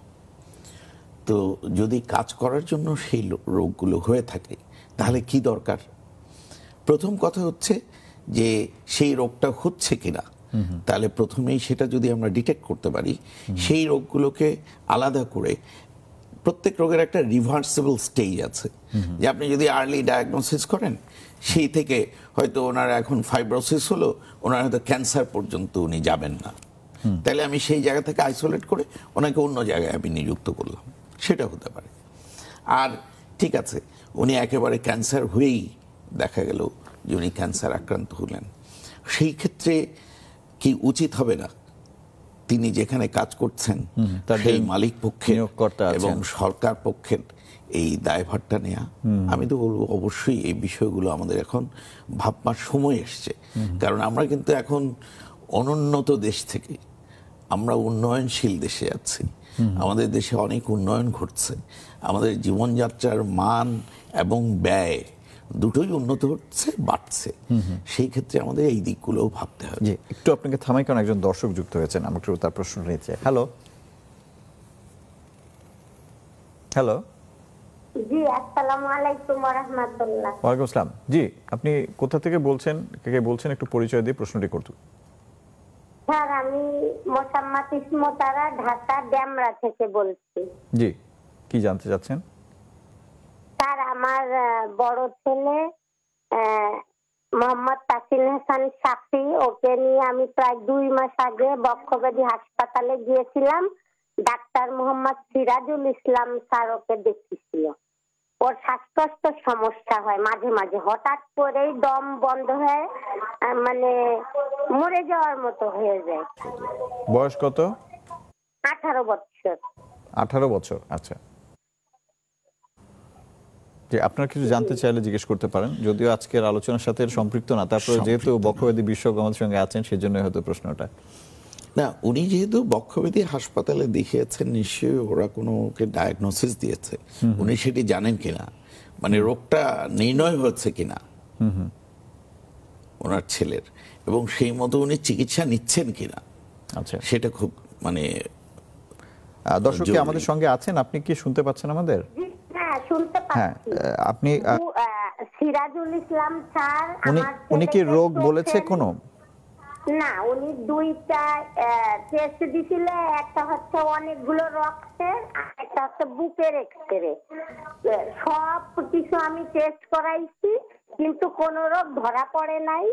তো যদি কাজ করার জন্য সেই রোগগুলো হয়ে থাকে, তাহলে কি দরকার? প্রথম কথা হচ্ছে যে সেই রোগটা হচ্ছে কিনা, তাহলে প্রথমেই সেটা যদি আমরা ডিটেক্ট করতে পারি, সেই রোগগুলোকে আলাদা করে, প্রত্যেক রোগের একটা রিভার্সেবল স্টেজ আছে, যে আপনি যদি আর্লি ডায়াগনোসিস করেন, সেই থেকে হয়তো ওনার এখন ফাইব্রোসিস হলো, ওনার হয়তো ক্যান্সার পর্যন্ত উনি যাবেন না, তাহলে আমি সেই জায়গা থেকে আইসোলেট করে ওনাকে অন্য জায়গায় আমি নিযুক্ত করলাম, সেটা হতে পারে। আর ঠিক আছে, উনি একেবারে ক্যান্সার হয়েই দেখা গেল যে উনি ক্যান্সার আক্রান্ত হলেন, সেই ক্ষেত্রে কি উচিত হবে না তিনি যেখানে কাজ করছেন সেই মালিক পক্ষের এবং সরকার পক্ষের এই দায়ভারটা নেয়া? আমি তো বলবো অবশ্যই এই বিষয়গুলো আমাদের এখন ভাববার সময় এসছে, কারণ আমরা কিন্তু এখন অনুন্নত দেশ থেকে আমরা উন্নয়নশীল দেশে আছি। আমাদের দেশে অনেক উন্নয়ন ঘটছে, আমাদের জীবনযাত্রার মান এবং ব্যয় দুটোই উন্নত হচ্ছে, বাড়ছে। সেই ক্ষেত্রে আমাদের এই দিকগুলোও ভাবতে হবে। জি, একটু আপনাকে থামাই, কারণ একজন দর্শক যুক্ত হয়েছেন, আমরা একটু তার প্রশ্ন নিতে। হ্যালো হ্যালো জি, আসসালামু আলাইকুম ওয়া রাহমাতুল্লাহ। ওয়ালাইকুম আসসালাম। জি, আপনি কোথা থেকে বলছেন, কে বলছেন, একটু পরিচয় দিয়ে প্রশ্নটি করতে। স্যার, আমি মোসাম্মত ইসমতারা, ঢাকা ড্যামরা থেকে বলছি। জি, কি জানতে চাচ্ছেন? স্যার, আমার বড় ছেলে মোহাম্মদ তাসিন হাসান সাফি, ওকে নিয়ে আমি প্রায় 2 মাস আগে বক্ষব্যাধি হাসপাতালে গিয়েছিলাম। Doctor Mohammad Sirajul Islam sir okay দেখেছিল। ওর শ্বাসকষ্ট সমস্যা হয় মাঝে মাঝে, হঠাৎ করেই দম বন্ধ হয়ে মানে মরে যাওয়ার মতো হয়ে যায়। বয়স কত? 18 বছর। 18 বছর, আচ্ছা। যে আপনারা কিছু জানতে চাইলে জিজ্ঞেস করতে পারেন, যদিও আজকের আলোচনার সাথে সম্পৃক্ত না, তারপরে যেহেতু বক্ষব্যাধি বিশেষজ্ঞ আমাদের সঙ্গে আছেন, সেজন্য হয়তো প্রশ্নটা। না, উনি যেহেতু বক্ষব্যাধি হাসপাতালে দেখিয়েছেন, নিশ্চয়ই ওরা কোনো ওকে ডায়াগনোসিস দিয়েছে। উনি সেটি জানেন কিনা, মানে রোগটা নির্ণয় হচ্ছে কিনা ওনার ছেলের, এবং সেই মতো উনি চিকিৎসা নিচ্ছেন কিনা, আচ্ছা, সেটা খুব মানে। দর্শক কি আমাদের সঙ্গে আছেন? আপনি কি শুনতে পাচ্ছেন আমাদের? হ্যাঁ, শুনতে পাচ্ছি। আপনি সিরাজুল ইসলাম স্যার, উনি কি রোগ বলেছে কোনো? না, উনি 2টা টেস্ট দিছিল, একটা হচ্ছে অনেকগুলো রক্তের, আর একটা হচ্ছে বুকের এক্সরে। সব কিছু আমি টেস্ট করাইছি, কিন্তু কোন রোগ ধরা পড়ে নাই।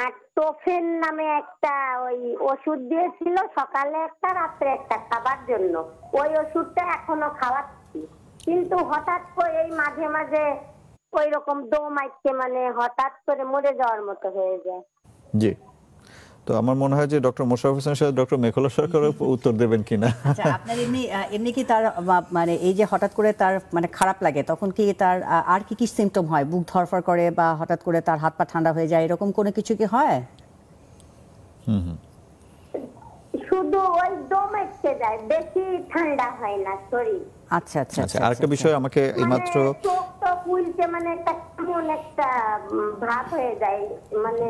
আর টোফেন নামে একটা ওই ওষুধ দিয়েছিল, সকালে একটা, রাত্রে একটা খাবার জন্য। ওই ওষুধটা এখনো খাওয়াচ্ছি, কিন্তু হঠাৎ করে এই মাঝে মাঝে ওই রকম দম আইছে, মানে হঠাৎ করে মরে যাওয়ার মতো হয়ে যায়। জি, তো আমার মনে হয় যে ডক্টর মোশাররফ হোসেনের সাথে ডক্টর মেখলা সরকারও উত্তর দেবেন কিনা। আচ্ছা, আপনার এমনি কি তার মানে এই যে হঠাৎ করে তার মানে খারাপ লাগে, তখন কি তার আর কি কি সিমটম হয়? বুক ধরফর করে বা হঠাৎ করে তার হাত পা ঠান্ডা হয়ে যায়, এরকম কোনো কিছু কি হয়? শুধু ওই দম এসে যায়, বেশি ঠান্ডা হয় না শরীর। আচ্ছা আচ্ছা আচ্ছা, আরেকটা বিষয় আমাকে এইমাত্র চোখ তো ফুলছে, মানে একটা কেমন একটা ভাব হয়ে যায়, মানে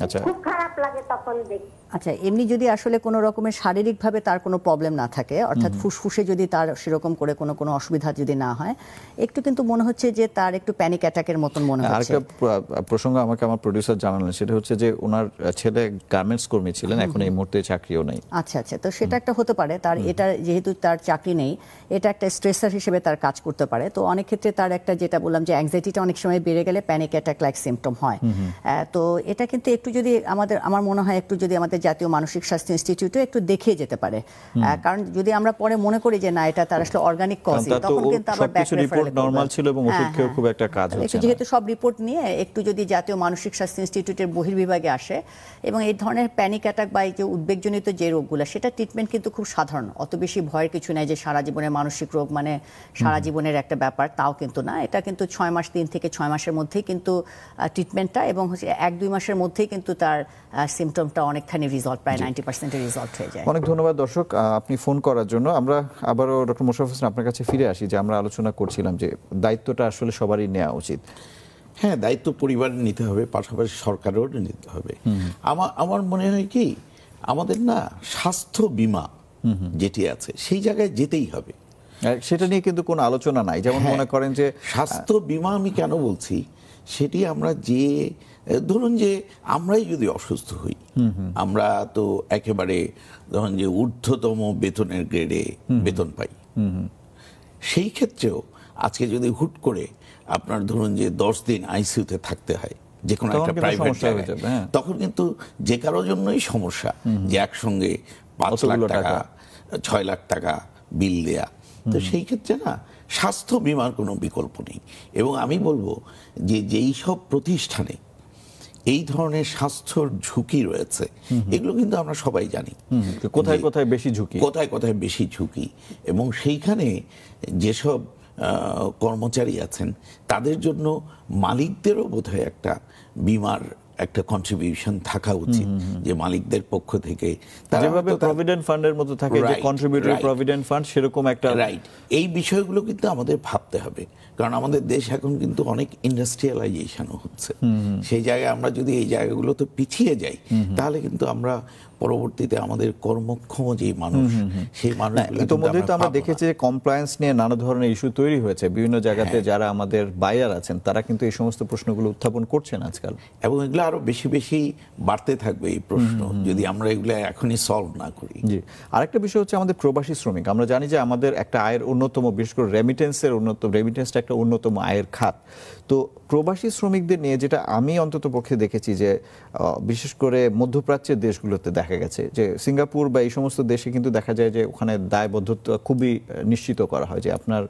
আচ্ছা খুব খারাপ লাগে তখন দেখি। আচ্ছা, এমনি যদি আসলে কোনো রকমের শারীরিকভাবে তার কোনো প্রবলেম না থাকে, অর্থাৎ ফুসফুসে যদি তার সেরকম করে কোনো অসুবিধা যদি না হয়, একটু কিন্তু মনে হচ্ছে যে তার একটু প্যানিক অ্যাটাকের মতন মনে হচ্ছে। আরেকটা প্রসঙ্গ আমাকে আমার প্রোডিউসার জানালেন, সেটা হচ্ছে যে ওনার ছেলে গার্মেন্টস কর্মী ছিলেন, এখন এই মুহূর্তে চাকরিও নেই। আচ্ছা আচ্ছা, তো সেটা একটা হতে পারে তার, এটা যেহেতু তার চাকরি নেই, এটা একটা স্ট্রেসার হিসেবে তার কাজ করতে পারে। তো অনেক ক্ষেত্রে তার একটা, যেটা বললাম যে অ্যাংজাইটিটা অনেক সময় বেড়ে গেলে প্যানিক অ্যাটাক লাইক সিমটম হয়। তো এটা কিন্তু একটু যদি আমার মনে হয় একটু যদি আমাদের জাতীয় মানসিক স্বাস্থ্য ইনস্টিটিউটে একটু দেখে যেতে পারে, কারণ যদি আমরা পরে মনে করি যে না এটা তার আসলে অর্গানিক কজ, তখন কিন্তু আবার ব্যাক রেফারেল নরমাল ছিল এবং ওষুধ খেয়েও খুব একটা কাজ হচ্ছে না। যেহেতু সব রিপোর্ট নিয়ে একটু যদি জাতীয় মানসিক স্বাস্থ্য ইনস্টিটিউটের বহির্বিভাগে আসে, এবং এই ধরনের প্যানিক অ্যাটাক বা এই যে উদ্বেগজনিত যে রোগগুলো, সেটা ট্রিটমেন্ট কিন্তু খুব সাধারণ, অত বেশি ভয়ের কিছু নাই যে সারা জীবনের মানসিক রোগ মানে সারা জীবনের একটা ব্যাপার, তাও কিন্তু না। এটা কিন্তু 6 মাস, 3 থেকে 6 মাসের মধ্যেই কিন্তু ট্রিটমেন্টটা, এবং 1-2 মাসের মধ্যেই কিন্তু তার সিমটমটা অনেকখানি রিজলভ, প্রায় 90% রিজলভ হয়ে যায়। অনেক ধন্যবাদ দর্শক আপনি ফোন করার জন্য। আমরা আবারও ডক্টর মোশাররফ হোসেন আপনার কাছে ফিরে আসি, যে আমরা আলোচনা করছিলাম যে দায়িত্বটা আসলে সবারই নেওয়া উচিত। হ্যাঁ, দায়িত্ব পরিবারের নিতে হবে, পাশাপাশি সরকারেরও নিতে হবে। আমার মনে হয় কি, আমাদের না স্বাস্থ্য বীমা যেটি আছে সেই জায়গায় যেতেই হবে, সেটা নিয়ে কিন্তু কোনো আলোচনা নাই। যেমন মনে করেন যে স্বাস্থ্য বীমা, আমি কেন বলছি সেটি, আমরা যে ধরুন যে আমরাই যদি অসুস্থ হই, আমরা তো একেবারে ধরুন যে ঊর্ধ্বতম বেতনের গ্রেডে বেতন পাই, সেই ক্ষেত্রেও আজকে যদি হুট করে আপনার ধরুন যে 10 দিন আইসিইউতে থাকতে হয় যে কোনো একটা প্রাইভেট জায়গায়, তখন কিন্তু যে কারোর জন্যই সমস্যা, যে একসঙ্গে 5 লাখ টাকা 6 লাখ টাকা বিল দেয়া। তো সেই ক্ষেত্রে না স্বাস্থ্য বীমার কোনো বিকল্প নেই। এবং আমি বলবো যে যেই সব প্রতিষ্ঠানে এই ধরনের স্বাস্থ্যর ঝুঁকি রয়েছে, এগুলো কিন্তু আমরা সবাই জানি কোথায় কোথায় বেশি ঝুঁকি, কোথায় কোথায় বেশি ঝুঁকি, এবং সেইখানে যেসব কর্মচারী আছেন তাদের জন্য মালিকদেরও বোধহয় একটা বীমার একটা কন্ট্রিবিউশন থাকা উচিত যে মালিকদের পক্ষ থেকে, যেভাবে প্রভিডেন্ট ফান্ডের মতো থাকে যে কন্ট্রিবিউটরি প্রভিডেন্ট ফান্ড, সেরকম একটা রাইট। এই বিষয়গুলো কিন্তু আমাদের ভাবতে হবে, কারণ আমাদের দেশ এখন কিন্তু অনেক ইন্ডাস্ট্রিয়ালাইজেশনও হচ্ছে। সেই জায়গায় আমরা যদি এই জায়গাগুলো তো পিছিয়ে যাই, তাহলে কিন্তু আমরা পরবর্তীতে আমাদের কর্মক্ষম যে মানুষ, সেই মানুষগুলো ইতিমধ্যে তো আমরা দেখেছি যে কমপ্লায়েন্স নিয়ে নানা ধরনের ইস্যু তৈরি হয়েছে বিভিন্ন জায়গাতে। যারা আমাদের বায়ার আছেন তারা কিন্তু এই সমস্ত প্রশ্নগুলো উত্থাপন করছেন আজকাল, এবং এগুলো আরো বেশি বেশি বাড়তে থাকবে এই প্রশ্ন যদি আমরা এগুলো এখনই সলভ না করি। জি, আরেকটা বিষয় হচ্ছে আমাদের প্রবাসী শ্রমিক। আমরা জানি যে আমাদের একটা আয়ের অন্যতম, বিশেষ করে রেমিটেন্সটা একটা অন্যতম আয়ের খাত। তো প্রবাসী শ্রমিকদের নিয়ে যেটা আমি অন্তত পক্ষে দেখেছি যে বিশেষ করে মধ্যপ্রাচ্যের দেশগুলোতে দেখা গেছে যে সিঙ্গাপুর বা এই সমস্ত দেশে কিন্তু দেখা যায় যে ওখানে দায়বদ্ধতা খুবই নিশ্চিত করা হয়, যে আপনার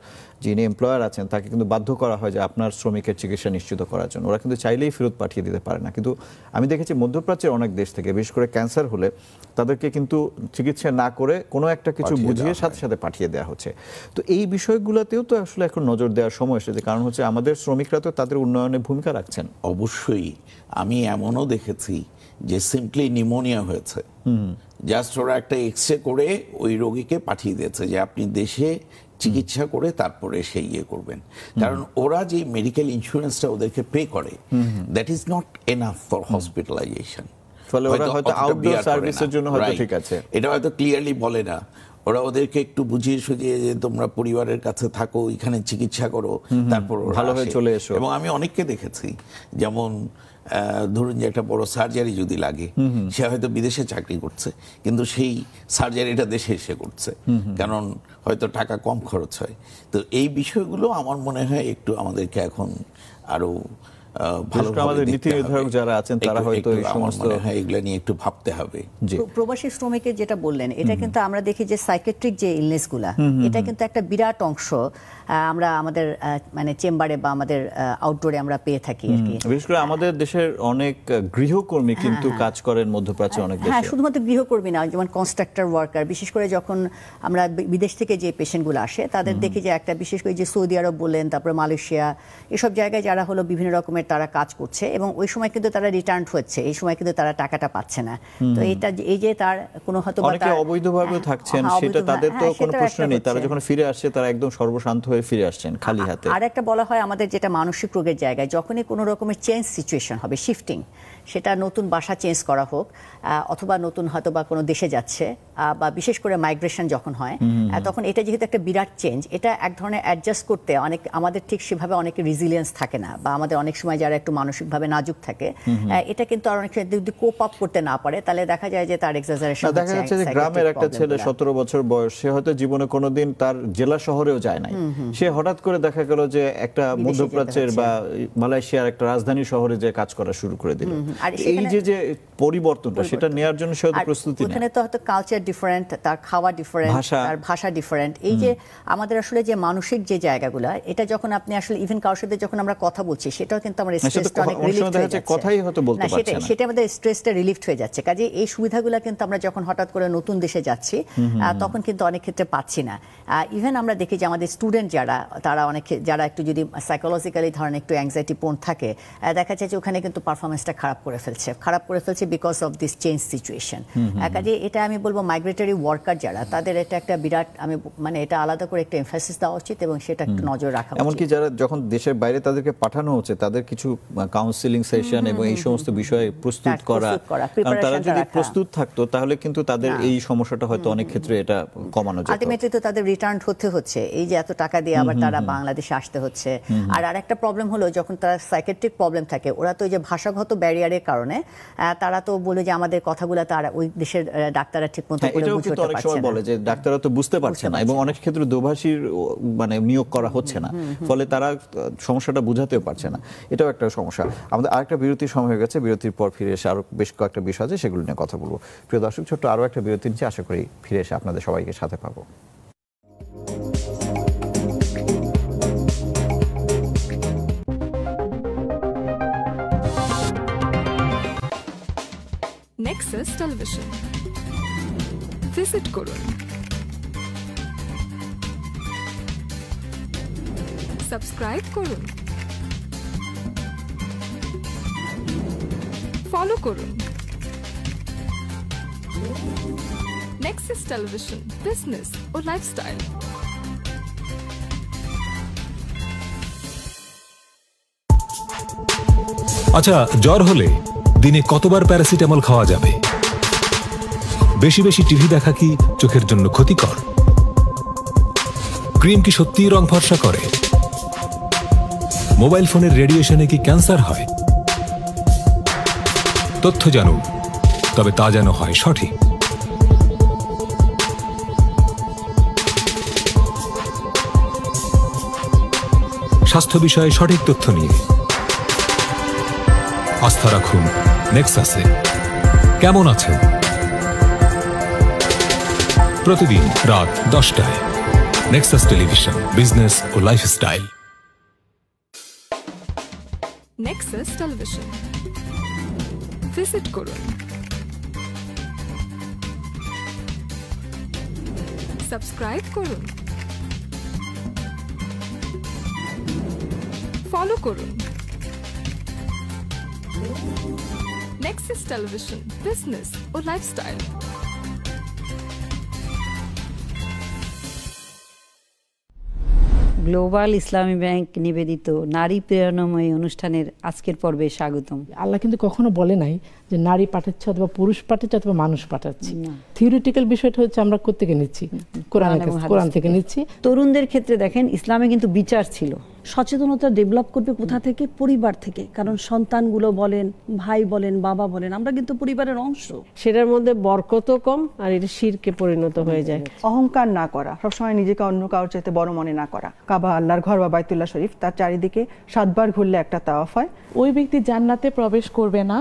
যিনি এমপ্লয়ার আছেন তাকে কিন্তু বাধ্য করা হয় যে আপনার শ্রমিকের চিকিৎসা নিশ্চিত করার জন্য। ওরা কিন্তু চাইলেই ফেরত পাঠিয়ে দিতে পারে না। কিন্তু আমি দেখেছি মধ্যপ্রাচ্যের অনেক দেশ থেকে, বিশেষ করে ক্যান্সার হলে তাদেরকে কিন্তু চিকিৎসা না করে কোনো একটা কিছু বুঝিয়ে সাথে সাথে পাঠিয়ে দেওয়া হচ্ছে। তো এই বিষয়গুলোতেও তো আসলে এখন নজর দেওয়ার সময় এসেছে, কারণ হচ্ছে আমাদের শ্রমিকরা তো তাদের উন্নয়নে ভূমিকা রাখছেন। অবশ্যই আমি এমনও দেখেছি যে সিম্পলি নিউমোনিয়া হয়েছে, জাস্ট ওরা একটা এক্সরে করে ওই রোগীকে পাঠিয়ে দিয়েছে যে আপনি দেশে চিকিৎসা করে তারপরে সেই ইয়ে করবেন, কারণ ওরা যে মেডিকেল ইন্স্যুরেন্সটা ওদেরকে পে করে, that is not enough for hospitalisation. ফলে ওরা হয়তো আউটডোর সার্ভিসের জন্য হয়তো ঠিক আছে, এটা হয়তো ক্লিয়ারলি বলে না। ওরা ওদেরকে একটু বুঝিয়ে সুঝিয়ে যে তোমরা পরিবারের কাছে থাকো, এখানে চিকিৎসা করো, তারপর ভালো হয়ে চলে এসো। এবং আমি অনেককে দেখেছি, যেমন ধরুন যে একটা বড় সার্জারি যদি লাগে, সে হয়তো বিদেশে চাকরি করছে কিন্তু সেই সার্জারিটা দেশে এসে করছে, কারণ হয়তো টাকা কম খরচ হয়। তো এই বিষয়গুলো আমার মনে হয় একটু আমাদেরকে এখন আরো আমাদের নীতি নির্ধারক যারা আছেন তারা হয়তো এই সমস্ত এগুলো নিয়ে একটু ভাবতে হবে। প্রবাসী শ্রমিকের যেটা বললেন, এটা কিন্তু আমরা দেখি যে সাইকিয়াট্রিক যে ইলনেসগুলা, এটা কিন্তু একটা বিরাট অংশ আমরা আমাদের মানে চেম্বারে বা আমাদের আউটডোরে আমরা পেয়ে থাকি আর কি। বিশেষ করে আমাদের দেশের অনেক গৃহকর্মী কিন্তু কাজ করেন মধ্যপ্রাচ্যে অনেক দেশে। হ্যাঁ, শুধুমাত্র গৃহকর্মী না, যেমন কনস্ট্রাক্টর ওয়ার্কার, বিশেষ করে যখন আমরা বিদেশ থেকে যে পেশেন্টগুলো আসে তাদের দেখি যে একটা বিশেষ করে যে সৌদি আরব বললেন, তারপরে মালয়েশিয়া, এসব জায়গায় যারা হলো বিভিন্ন রকমের তারা কাজ করছে এবং ওই সময় কিন্তু তারা রিটার্ন হচ্ছে, এই সময় কিন্তু তারা টাকাটা পাচ্ছে না। তো এটা এই যে তার কোনো হয়তো অনেকে অবৈধভাবে থাকছেন, সেটা তাদের তো কোনো প্রশ্ন নেই, তারা যখন ফিরে আসছে তারা একদম সর্বশান্ত হয়ে ফিরে আসছেন খালি হাতে। আর একটা বলা হয় আমাদের যেটা মানসিক রোগের জায়গায়, যখনই কোনো রকমের চেঞ্জ সিচুয়েশন হবে, শিফটিং, সেটা নতুন বাসা চেঞ্জ করা হোক অথবা নতুন হয়তো বা কোনো দেশে যাচ্ছে বা বিশেষ করে মাইগ্রেশন যখন হয়, তখন এটা যেহেতু একটা বিরাট চেঞ্জ, এটা এক ধরনের অ্যাডজাস্ট করতে অনেক আমাদের ঠিক সেভাবে অনেক রেজিলিয়েন্স থাকে না, বা আমাদের অনেক সময় যারা একটু মানসিকভাবে নাজুক থাকে, এটা কিন্তু আর অনেক যদি কোপ আপ করতে না পারে তাহলে দেখা যায় যে তার এক্সাজারেশন হচ্ছে। দেখা যাচ্ছে যে গ্রামের একটা ছেলে 17 বছর বয়স, সে হয়তো জীবনে কোনোদিন তার জেলা শহরেও যায় নাই, সে হঠাৎ করে দেখা গেল যে একটা মধ্যপ্রাচ্যের বা মালয়েশিয়ার একটা রাজধানী শহরে যে কাজ করা শুরু করে দিল। এই যে পরিবর্তনটা, সেটা নেওয়ার জন্য সে হয়তো প্রস্তুতি নেই। ওখানে তো হয়তো কালচার ডিফারেন্ট, তার খাওয়া ডিফারেন্ট, তার ভাষা ডিফারেন্ট। এই যে আমাদের আসলে যে মানসিক যে জায়গাগুলো, এটা যখন আপনি আসলে ইভেন কারোর সাথে যখন আমরা কথা বলছি, সেটাও কিন্তু আমরা স্ট্রেসটা অনেক রিলিফ হয়ে যাচ্ছে, কথাই হয়তো বলতে পারছে না, সেটা আমাদের স্ট্রেসটা রিলিফ হয়ে যাচ্ছে। কাজে এই সুবিধাগুলো কিন্তু আমরা যখন হঠাৎ করে নতুন দেশে যাচ্ছি তখন কিন্তু অনেক ক্ষেত্রে পাচ্ছি না। ইভেন আমরা দেখি যে আমাদের স্টুডেন্ট যারা, তারা অনেক যারা একটু যদি সাইকোলজিক্যালি ধরেন একটু অ্যাংজাইটি পোন থাকে, দেখা যাচ্ছে যে ওখানে কিন্তু পারফরমেন্সটা খারাপ করে ফেলছে because of this change situation. কাজে এটা আমি বলবো মাইগ্রেটরি ওয়ার্কার যারা, তাদের এটা একটা বিরাট, আমি মানে এটা আলাদা করে একটা এমফাসিস দেওয়া উচিত এবং সেটা একটু নজর রাখা উচিত। এমনকি যারা যখন দেশের বাইরে তাদেরকে পাঠানো হচ্ছে, তাদের কিছু কাউন্সিলিং সেশন এবং এই সমস্ত বিষয়ে প্রস্তুত করা, কারণ তারা যদি প্রস্তুত থাকতো তাহলে কিন্তু তাদের এই সমস্যাটা হয়তো অনেক ক্ষেত্রে এটা কমানো যেত। আলটিমেটলি তো তাদের রিটার্ন হতে হচ্ছে, এই যে এত টাকা দিয়ে আবার তারা বাংলাদেশে আসতে হচ্ছে। আর আরেকটা প্রবলেম হলো, যখন তারা সাইকিয়াট্রিক প্রবলেম থাকে, ওরা তো এই যে ভাষাগত ব্যারিয়ারের কারণে তারা তো বলে যে আমাদের কথাগুলো তারা ওই দেশের ডাক্তাররা ঠিকমতো করে বুঝতে পারছে না। অনেক সময় বলে যে ডাক্তাররা তো বুঝতে পারছে না, এবং অনেক ক্ষেত্রে দোভাষীর মানে নিয়োগ করা হচ্ছে না, ফলে তারা সমস্যাটা বুঝাতেও পারছে না। এটাও একটা সমস্যা। আমাদের আরেকটা বিরতির সময় হয়ে গেছে, বিরতির পর ফিরে এসে আরো বেশ কয়েকটা বিষয় আছে, সেগুলো নিয়ে কথা বলবো। প্রিয় দর্শক, ছোট্ট আরো একটা বিরতি নিচ্ছে, আশা করি ফিরে এসে আপনাদের সবাইকে সাথে পাবো। Nexus Television. Visit করুন। সাবস্ক্রাইব করুন। ফলো করুন নেক্সাস টেলিভিশন, বিজনেস ও লাইফস্টাইল। আচ্ছা, জ্বর হলে দিনে কতবার প্যারাসিটামল খাওয়া যাবে? বেশি বেশি টিভি দেখা কি চোখের জন্য ক্ষতিকর? ক্রিম কি সত্যিই রং ফর্সা করে? মোবাইল ফোনের রেডিয়েশনে কি ক্যান্সার হয়? তথ্য জানুন, তবে তা যেন হয় সঠিক। স্বাস্থ্য বিষয়ে সঠিক তথ্য নিয়ে আস্থা রাখুন নেক্সাসে। কেমন আছেন? প্রতিদিন রাত 10টায় নেক্সাস টেলিভিশন, বিজনেস ও লাইফস্টাইল। নেক্সাস টেলিভিশন, ভিজিট করুন। সাবস্ক্রাইব করুন, ফলো করুন। নেক্সাস টেলিভিশন, বিজনেস ও লাইফস্টাইল। গ্লোবাল ইসলামী ব্যাংক নিবেদিত নারী প্রেরণাময়ী অনুষ্ঠানের আজকের পর্বে স্বাগতম। আল্লাহ কিন্তু কখনো বলে নাই যে নারী পাঠাচ্ছে অথবা পুরুষ পাঠাচ্ছে অথবা মানুষ পাঠাচ্ছে। থিওরিটিক্যাল বিষয়টা হচ্ছে আমরা কোত্থেকে নিচ্ছি, কোরআন থেকে নিচ্ছি। তরুণদের ক্ষেত্রে দেখেন ইসলামে কিন্তু বিচার ছিল। সচেতনতা ডেভেলপ করবে কোথা থেকে? পরিবার থেকে। কারণ সন্তানগুলো বলেন, ভাই বলেন, বাবা বলেন, আমরা কিন্তু পরিবারের অংশ। সেটার মধ্যে বরকতও কম আর এটা শিরকে পরিণত হয়ে যায়। অহংকার না করা, সবসময় নিজেকে অন্য কারোর চাইতে বড় মনে না করা। কাবা আল্লাহর ঘর বা বাইতুল্লাহ শরীফ, তার চারিদিকে 7 বার ঘুরলে একটা তাওয়াফ হয়। ওই ব্যক্তি জান্নাতে প্রবেশ করবে না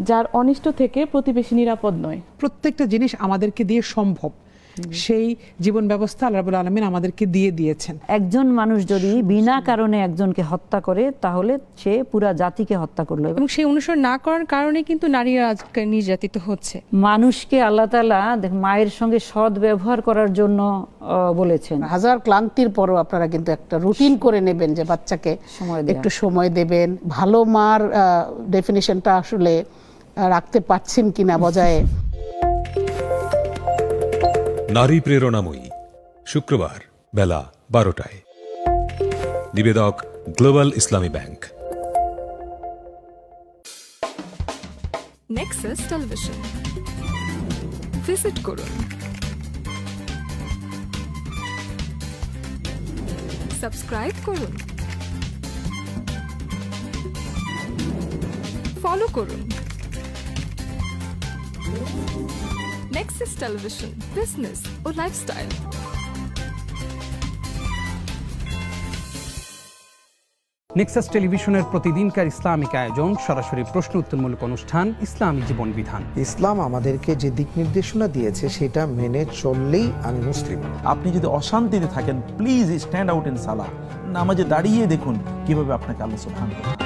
যার অনিষ্ট থেকে প্রতিবেশী নিরাপদ নয়। প্রত্যেকটা জিনিস আমাদেরকে দিয়ে সম্ভব, সেই জীবন ব্যবস্থা আল্লাহ রাব্বুল আলামিন আমাদেরকে দিয়ে দিয়েছেন। একজন মানুষ যদি বিনা কারণে একজনকে হত্যা করে তাহলে সে পুরা জাতিকে হত্যা করলো, এবং সেই অনুসরণ না করার কারণে কিন্তু নারীরা আজকে নির্যাতিত হচ্ছে। মানুষকে আল্লাহ তাআলা মায়ের সঙ্গে সৎ ব্যবহার করার জন্য বলেছেন। হাজার ক্লান্তির পরও আপনারা কিন্তু একটা রুটিন করে নেবেন যে বাচ্চাকে একটু সময় দেবেন। ভালো মার ডেফিনিশনটা আসলে রাখতে পারছেন কিনা বজায়। নারী প্রেরণাময়ী, শুক্রবার বেলা 12টায়। নিবেদক গ্লোবাল ইসলামী ব্যাংক। নেক্সাস টেলিভিশন, ভিজিট করুন। সাবস্ক্রাইব করুন, ফলো করুন। নেক্সাস টেলিভিশন, বিজনেস ও লাইফস্টাইল। নেক্সাস টেলিভিশনের প্রতিদিনকার ইসলামিক আয়োজন, সরাসরি প্রশ্ন উত্তরমূলক অনুষ্ঠান, ইসলামী জীবন বিধান। ইসলাম আমাদেরকে যে দিক নির্দেশনা দিয়েছে সেটা মেনে চললেই আমি মুসলিম। আপনি যদি অশান্তিতে থাকেন, প্লিজ স্ট্যান্ড আউট ইন সালাহ। নামাজে দাঁড়িয়ে দেখুন কিভাবে আপনাকে আল্লাহ সুবহানাহু ওয়া তাআলা।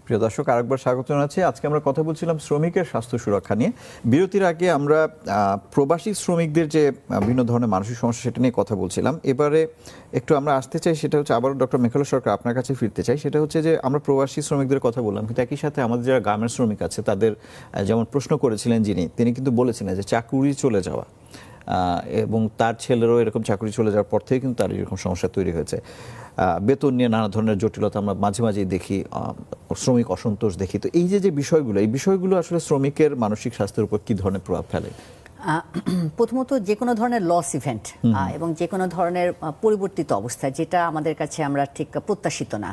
প্রিয় দর্শক, আরেকবার স্বাগত জানাচ্ছি। আজকে আমরা কথা বলছিলাম শ্রমিকের স্বাস্থ্য সুরক্ষা নিয়ে। বিরতির আগে আমরা প্রবাসী শ্রমিকদের যে বিভিন্ন ধরনের মানসিক সমস্যা সেটা নিয়ে কথা বলছিলাম। এবারে একটু আমরা আসতে চাই, সেটা হচ্ছে আবারও ডক্টর মেখলা সরকার আপনার কাছে ফিরতে চাই। সেটা হচ্ছে যে আমরা প্রবাসী শ্রমিকদের কথা বললাম, কিন্তু একই সাথে আমাদের যারা গার্মেন্টস শ্রমিক আছে তাদের যেমন প্রশ্ন করেছিলেন তিনি কিন্তু বলেছিলেন যে চাকুরি চলে যাওয়া এবং তার ছেলেরও এরকম চাকরি চলে যাওয়ার পর থেকে কিন্তু তার এরকম সমস্যা তৈরি হয়েছে। বেতন নিয়ে নানা ধরনের জটিলতা আমরা মাঝে মাঝেই দেখি, শ্রমিক অসন্তোষ দেখি। তো এই যে বিষয়গুলো আসলে শ্রমিকের মানসিক স্বাস্থ্যের উপর কি ধরনের প্রভাব ফেলে? প্রথমত যে কোনো ধরনের লস ইভেন্ট এবং যে কোনো ধরনের পরিবর্তিত অবস্থা যেটা আমাদের কাছে আমরা ঠিক প্রত্যাশিত না,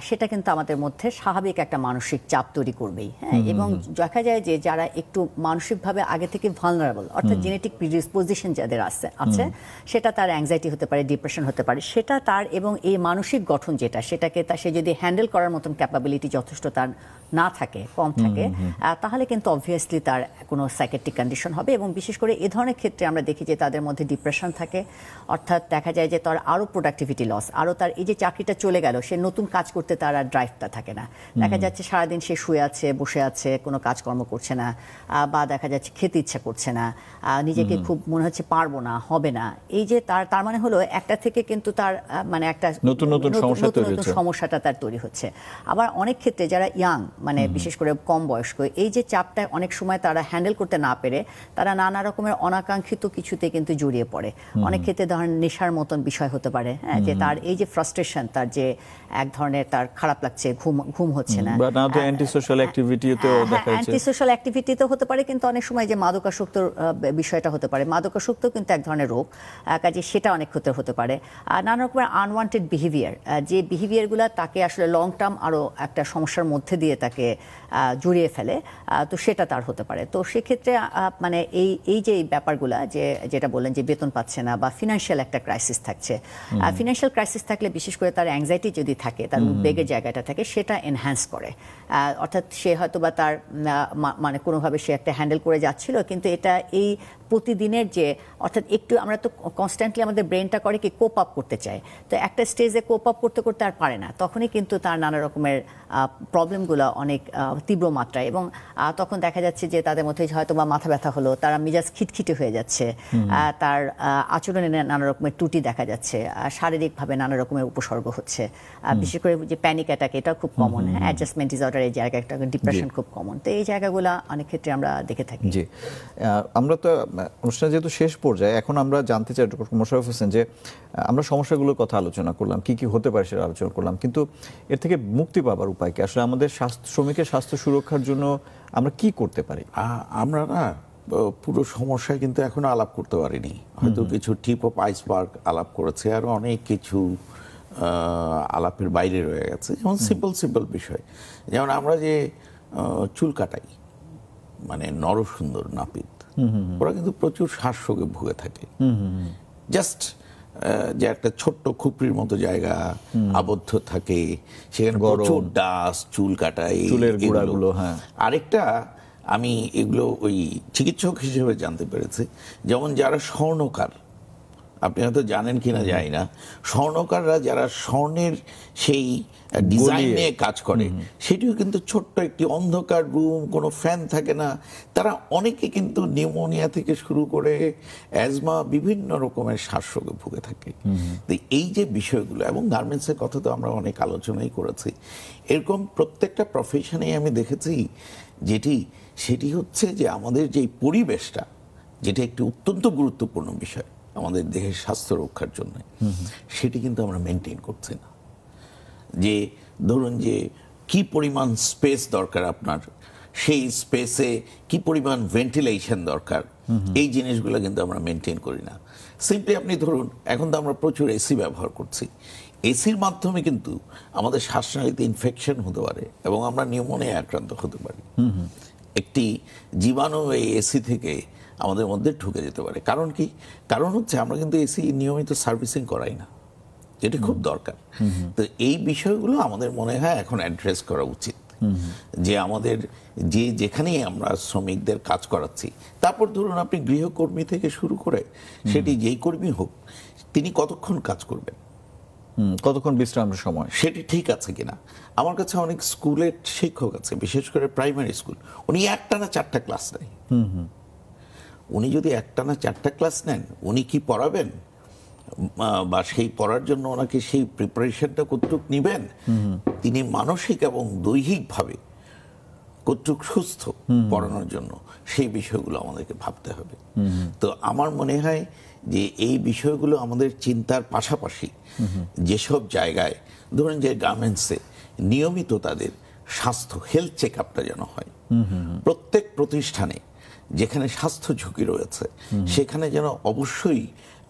সেটা কিন্তু আমাদের মধ্যে স্বাভাবিক একটা মানসিক চাপ তৈরি করবেই। হ্যাঁ, এবং দেখা যায় যে যারা একটু মানসিকভাবে আগে থেকে ভালনারেবল, অর্থাৎ জেনেটিক প্রিডিসপোজিশন যাদের আছে সেটা তার অ্যাংজাইটি হতে পারে, ডিপ্রেশন হতে পারে, সেটা তার এবং এই মানসিক গঠন যেটা সেটাকে সে যদি হ্যান্ডেল করার মতন ক্যাপাবিলিটি যথেষ্ট তার না থাকে, কম থাকে, তাহলে কিন্তু অবভিয়াসলি তার কোনো সাইকিয়াট্রিক কন্ডিশন হবে। এবং বিশেষ করে এ ধরনের ক্ষেত্রে আমরা দেখি যে তাদের মধ্যে ডিপ্রেশন থাকে, অর্থাৎ দেখা যায় যে তার আরও প্রোডাক্টিভিটি লস, আরও তার এই যে চাকরিটা চলে গেল, সে নতুন কাজ করতে তার আর ড্রাইভটা থাকে না। দেখা যাচ্ছে সারাদিন সে শুয়ে আছে, বসে আছে, কোনো কাজকর্ম করছে না, বা দেখা যাচ্ছে খেতে ইচ্ছা করছে না, নিজেকে খুব মনে হচ্ছে পারবো না, হবে না। এই যে তার মানে হলো একটা থেকে কিন্তু তার মানে একটা নতুন সমস্যাটা তার তৈরি হচ্ছে। আবার অনেক ক্ষেত্রে যারা ইয়াং, মানে বিশেষ করে কম বয়স্ক, এই যে চাপটা অনেক সময় তারা হ্যান্ডেল করতে না পেরে তারা নানা রকমের অনাকাঙ্ক্ষিত কিছুতে কিন্তু জড়িয়ে পড়ে। অনেক ক্ষেত্রে ধরেন নেশার মতন বিষয় হতে পারে, হ্যাঁ, যে তার এই যে ফ্রাস্ট্রেশন, তার যে এক ধরনের তার খারাপ লাগছে, ঘুম হচ্ছে না, অ্যান্টি সোশ্যাল অ্যাক্টিভিটিতেও হতে পারে, কিন্তু অনেক সময় যে মাদকাসক্তর বিষয়টা হতে পারে, মাদকাসক্ত কিন্তু এক ধরনের রোগ, কাজে সেটা অনেক ক্ষেত্রে হতে পারে। আর নানা রকমের আনওয়ান্টেড বিহেভিয়ার, যে বিহেভিয়ারগুলো তাকে আসলে লং টার্ম আরও একটা সমস্যার মধ্যে দিয়ে তাকে জড়িয়ে ফেলে, তো সেটা তার হতে পারে। তো সেক্ষেত্রে মানে এই যে ব্যাপারগুলো, যেটা বললেন যে বেতন পাচ্ছে না বা ফিনান্সিয়াল একটা ক্রাইসিস থাকছে, ফিনান্সিয়াল ক্রাইসিস থাকলে বিশেষ করে তার অ্যাংজাইটি যদি থাকে, তার উদ্বেগের জায়গাটা থাকে, সেটা এনহ্যান্স করে। অর্থাৎ সে হয়তো বা তার মানে কোনোভাবে সে একটা হ্যান্ডেল করে যাচ্ছিল, কিন্তু এটা এই প্রতিদিনের যে, অর্থাৎ একটু আমরা তো কনস্ট্যান্টলি আমাদের ব্রেনটা করে কি কোপ আপ করতে চায়, তো একটা স্টেজে কোপ আপ করতে করতে আর পারে না, তখনই কিন্তু তার নানা রকমের প্রবলেমগুলো অনেক তীব্র মাত্রায়, এবং তখন দেখা যাচ্ছে যে তাদের মধ্যে হয়তো বা মাথা ব্যথা হলো, তারা মেজাজ খিটখিটে হয়ে যাচ্ছে, তার আচরণে নানা রকমের ত্রুটি দেখা যাচ্ছে, শারীরিকভাবে নানা রকমের উপসর্গ হচ্ছে, বিশেষ করে যে প্যানিক অ্যাটাক, এটা খুব কমন, অ্যাডজাস্টমেন্ট ডিসঅর্ডার এই জায়গাটা, ডিপ্রেশন খুব কমন। তো এই জায়গাগুলো অনেক ক্ষেত্রে আমরা দেখে থাকি। জি, আমরা তো অনুষ্ঠান যেহেতু শেষ পর্যায়ে, এখন আমরা জানতে চাই ডক্টর মোশাররফ হোসেন, যে আমরা সমস্যাগুলোর কথা আলোচনা করলাম, কি কি হতে পারে সেটা আলোচনা করলাম, কিন্তু এর থেকে মুক্তি পাবার উপায় কি? আসলে আমাদের শ্রমিকের স্বাস্থ্য সুরক্ষার জন্য আমরা কি করতে পারি? আমরা না পুরো সমস্যায় কিন্তু এখনো আলাপ করতে পারিনি, হয়তো কিছু টিপ অফ আইসবার্গ আলাপ করেছে, আর অনেক কিছু আলাপের বাইরে রয়ে গেছে। যেমন সিম্পল বিষয়, যেমন আমরা যে চুল কাটাই, মানে নরসুন্দর, নাপিত, ওরা কিন্তু প্রচুর শ্বাসরোগে ভুগে থাকে। জাস্ট যে একটা ছোট্ট খুপড়ির মতো জায়গা আবদ্ধ থাকে, সেখানে প্রচুর ডাস্ট, চুল কাটাই, চুলের গোড়াগুলো। হ্যাঁ, আরেকটা আমি এগুলো ওই চিকিৎসক হিসেবে জানতে পেরেছি, যেমন যারা স্বর্ণকার, আপনি হয়তো জানেন কিনা জানি না, স্বর্ণকাররা যারা স্বর্ণের সেই ডিজাইন নিয়ে কাজ করে, সেটিও কিন্তু ছোট্ট একটি অন্ধকার রুম, কোনো ফ্যান থাকে না, তারা অনেকে কিন্তু নিউমোনিয়া থেকে শুরু করে অ্যাজমা, বিভিন্ন রকমের শ্বাসরোগে ভুগে থাকে। তো এই যে বিষয়গুলো, এবং গার্মেন্টসের কথা তো আমরা অনেক আলোচনাই করেছি, এরকম প্রত্যেকটা প্রফেশনেই আমি দেখেছি সেটি হচ্ছে যে আমাদের যে পরিবেশটা, যেটা একটি অত্যন্ত গুরুত্বপূর্ণ বিষয় আমাদের দেহের স্বাস্থ্য রক্ষার জন্য, সেটি কিন্তু আমরা মেনটেন করছি না। যে ধরুন যে কি পরিমাণ স্পেস দরকার আপনার, সেই স্পেসে কি পরিমাণ ভেন্টিলেশন দরকার, এই জিনিসগুলো কিন্তু আমরা মেনটেন করি না। সিম্পলি আপনি ধরুন, এখন তো আমরা প্রচুর এসি ব্যবহার করছি, এসির মাধ্যমে কিন্তু আমাদের শ্বাসনালীতে ইনফেকশন হতে পারে এবং আমরা নিউমোনিয়া আক্রান্ত হতে পারি। একটি জীবাণু এই এসি থেকে আমাদের মধ্যে ঢুকে যেতে পারে। কারণ কি? কারণ হচ্ছে আমরা কিন্তু এসি নিয়মিত সার্ভিসিং করাই না, যেটা খুব দরকার। তো এই বিষয়গুলো আমাদের মনে হয় এখন অ্যাড্রেস করা উচিত, যে আমাদের যেখানেই আমরা শ্রমিকদের কাজ করাচ্ছি, তারপর ধরুন আপনি গৃহকর্মী থেকে শুরু করে সেটি যেই কর্মী হোক, তিনি কতক্ষণ কাজ করবেন, কতক্ষণ বিশ্রামের সময়, সেটি ঠিক আছে কিনা। আমার কাছে অনেক স্কুলের শিক্ষক আছে, বিশেষ করে প্রাইমারি স্কুল, উনি একটানা 4টা ক্লাস নেয়। উনি যদি একটানা 4টা ক্লাস নেন, উনি কি পড়াবেন, বা সেই পড়ার জন্য ওনাকে সেই প্রিপারেশনটা কতটুক নিবেন, তিনি মানসিক এবং দৈহিকভাবে কতটুক সুস্থ পড়ানোর জন্য, সেই বিষয়গুলো আমাদেরকে ভাবতে হবে। তো আমার মনে হয় যে এই বিষয়গুলো আমাদের চিন্তার পাশাপাশি যেসব জায়গায়, ধরুন যে গার্মেন্টসে নিয়মিত তাদের স্বাস্থ্য হেলথ চেক আপটা যেন হয়, প্রত্যেক প্রতিষ্ঠানে যেখানে স্বাস্থ্য ঝুঁকি রয়েছে, সেখানে যেন অবশ্যই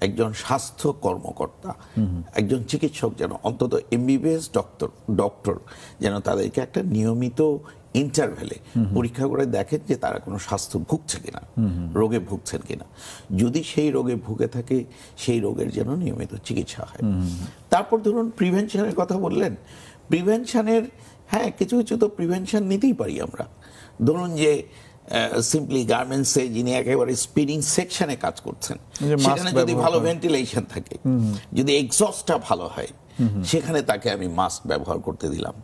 একজন স্বাস্থ্য কর্মকর্তা, একজন চিকিৎসক যেন অন্তত MBBS ডক্টর যেন তাদেরকে একটা নিয়মিত ইন্টারভ্যালে পরীক্ষা করে দেখেন যে তারা কোনো স্বাস্থ্য ভুগছে কিনা, রোগে ভুগছেন কিনা। যদি সেই রোগে ভুগে থাকে, সেই রোগের যেন নিয়মিত চিকিৎসা হয়। তারপর ধরুন প্রিভেনশনের কথা বললেন, প্রিভেনশনের হ্যাঁ, কিছু কিছু তো প্রিভেনশন নিতেই পারি আমরা। ধরুন যে সিম্পলি গার্মেন্টসে যিনি একেবারে স্পিনিং সেকশনে কাজ করছেন, সেখানে যদি ভালো ভেন্টিলেশন থাকে, যদি এক্সস্টটা ভালো হয়, সেখানে তাকে আমি মাস্ক ব্যবহার করতে দিলাম।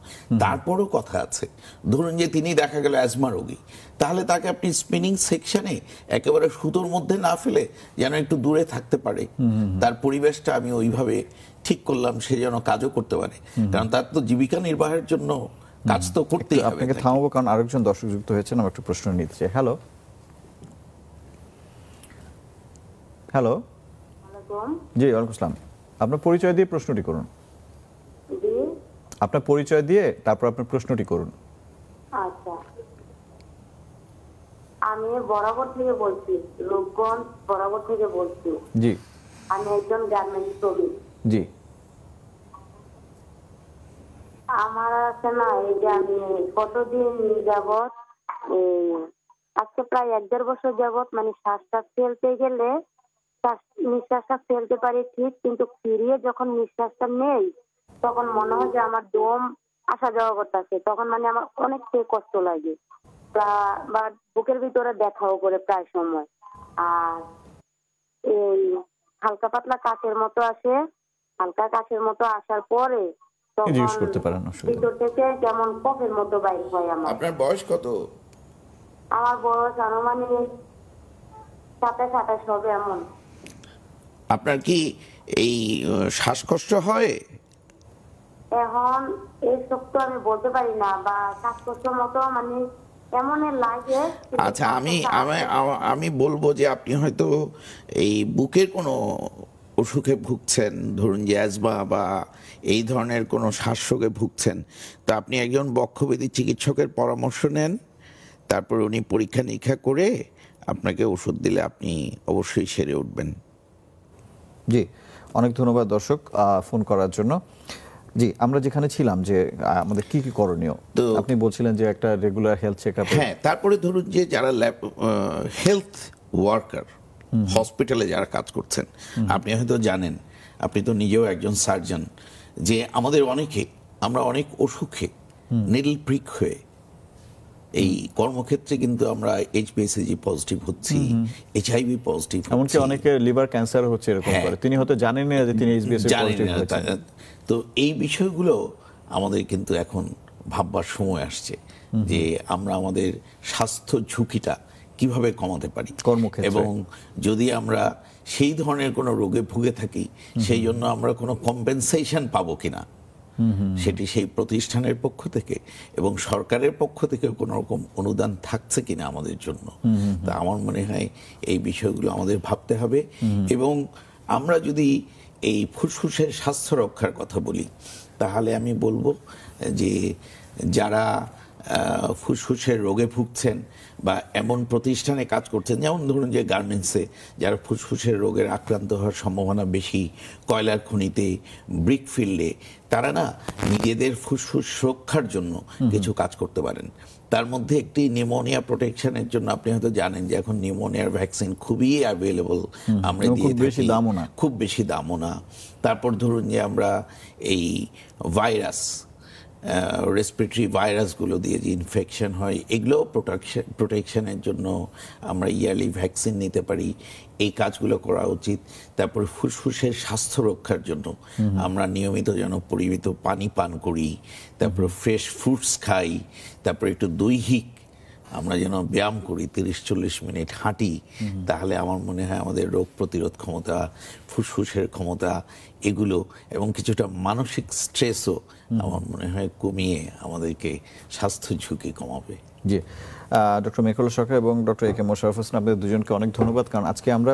তারপরও কথা আছে, ধরুন যে তিনি দেখা গেল অ্যাজমা রোগী, তাহলে তাকে আপনি স্পিনিং সেকশনে একেবারে সুতোর মধ্যে না ফেলে যেন একটু দূরে থাকতে পারে, তার পরিবেশটা আমি ওইভাবে ঠিক করলাম, সে যেন কাজও করতে পারে, কারণ তার তো জীবিকা নির্বাহের জন্য কাজ তো করতেই হবে। আপনাকে থামাবো কারণ আরেকজন দর্শক যুক্ত হয়েছেন, আমার একটু প্রশ্ন নিতে চাই। হ্যালো হ্যালো, জি ওয়ালাইকুম আসসালাম। আপনার পরিচয় দিয়ে প্রশ্নটি করুন। আপনার পরিচয় দিয়ে তারপর আপনার প্রশ্নটি করুন। আচ্ছা, আমি বরাবর থেকে বলছি, রূপগঞ্জ বরাবর থেকে বলছি। জি, আমি একজন গার্মেন্টস শ্রমিক। জি, আমার আছে না, এই যে আমি কতদিন যাবত, আজকে প্রায় 1-1.5 বছর যাবত, মানে শ্বাসটা ফেলতে গেলে নিঃশ্বাসটা ফেলতে পারি ঠিক, কিন্তু ফিরিয়ে যখন নিঃশ্বাসটা নেই তখন মনে হয় যে আমার দম আসা যাওয়া করতেছে, তখন মানে আমার অনেক কষ্ট লাগে, বা বুকের ভিতরে ব্যথাও করে প্রায় সময়। আর এই হালকা পাতলা কাশের মতো আসে, হালকা কাশের মতো আসার পরে ভিতর থেকে যেমন কফের মতো বাইর হয়। আমার আপনার বয়স কত? আমার বয়স আনুমানিক 27-28 হবে এমন। আপনার কি এই শ্বাসকষ্ট হয়? এখন এই সব তো আমি বলতে পারি না, বা শ্বাসকষ্টের মতো মানে এমন লাগে। আচ্ছা, আমি বলবো যে আপনি হয়তো এই বুকের কোনো অসুখে ভুগছেন, ধরুন যে অ্যাজমা বা এই ধরনের কোনো শ্বাসরোগে ভুগছেন, তো আপনি একজন বক্ষব্যাধি চিকিৎসকের পরামর্শ নেন, তারপর উনি পরীক্ষা নিরীক্ষা করে আপনাকে ওষুধ দিলে আপনি অবশ্যই সেরে উঠবেন। জি, অনেক ধন্যবাদ দর্শক ফোন করার জন্য। জি, আমরা যেখানে ছিলাম যে আমাদের কি কি করণীয়, আপনি বলছিলেন যে একটা রেগুলার হেলথ চেকআপ। হ্যাঁ, তারপরে ধরুন যে যারা হেলথ ওয়ার্কার, হসপিটালে যারা কাজ করছেন, আপনি হয়তো জানেন, আপনি তো নিজেও একজন সার্জন, যে আমাদের আমরা অনেক অসুখে নিডল প্রিক হয়ে এই কর্মক্ষেত্রে কিন্তু আমরা HPSAG পজিটিভ হচ্ছি, HIV পজিটিভ, এমনকি অনেকে লিভার ক্যান্সার হচ্ছে এরকম করে, তিনি হয়তো জানেন না যে তিনি HPSAG পজিটিভ হয়েছেন। তো এই বিষয়গুলো আমাদের কিন্তু এখন ভাববার সময় আসছে যে আমরা আমাদের স্বাস্থ্য ঝুঁকিটা কিভাবে কমাতে পারি, এবং যদি আমরা সেই ধরনের কোনো রোগে ভুগে থাকি, সেই জন্য আমরা কোনো কম্পেনসেশন পাবো কিনা, সেটি সেই প্রতিষ্ঠানের পক্ষ থেকে এবং সরকারের পক্ষ থেকে কোনো রকম অনুদান থাকছে কিনা আমাদের জন্য। তা আমার মনে হয় এই বিষয়গুলো আমাদের ভাবতে হবে। এবং আমরা যদি এই ফুসফুসের স্বাস্থ্য রক্ষার কথা বলি, তাহলে আমি বলবো যে যারা ফুসফুসের রোগে ভুগছেন বা এমন প্রতিষ্ঠানে কাজ করছেন, যেমন ধরুন যে গার্মেন্টসে যারা ফুসফুসের রোগের আক্রান্ত হওয়ার সম্ভাবনা বেশি, কয়লার খনিতে, ব্রিক ফিল্ডে, তারা না নিজেদের ফুসফুস রক্ষার জন্য কিছু কাজ করতে পারেন। তার মধ্যে একটি নিউমোনিয়া প্রোটেকশনের জন্য আপনি হয়তো জানেন যে এখন নিউমোনিয়ার ভ্যাকসিন খুবই অ্যাভেলেবল, আমরা দিয়ে থাকি, খুব বেশি দামও না। তারপর ধরুন যে আমরা এই ভাইরাস, রেসপিরেটরি ভাইরাসগুলো দিয়ে যে ইনফেকশন হয়, এগুলো প্রোটেকশনের জন্য আমরা ইয়ারলি ভ্যাকসিন নিতে পারি, এই কাজগুলো করা উচিত। তারপর ফুসফুসের স্বাস্থ্য রক্ষার জন্য আমরা নিয়মিত যেন পরিমিত পানি পান করি, তারপর ফ্রেশ ফ্রুটস খাই, তারপর একটু দৈহিক আমরা যেন ব্যায়াম করি, 30-40 মিনিট হাঁটি, তাহলে আমার মনে হয় আমাদের রোগ প্রতিরোধ ক্ষমতা, ফুসফুসের ক্ষমতা এগুলো, এবং কিছুটা মানসিক স্ট্রেসও আমার মনে হয় কমিয়ে আমাদেরকে স্বাস্থ্য ঝুঁকি কমাবে। জি, ডক্টর মেহকুল্লাহ সরকার এবং ডক্টর AK মোশাররফ হোসেন, আপনাদের দুজনকে অনেক ধন্যবাদ, কারণ আজকে আমরা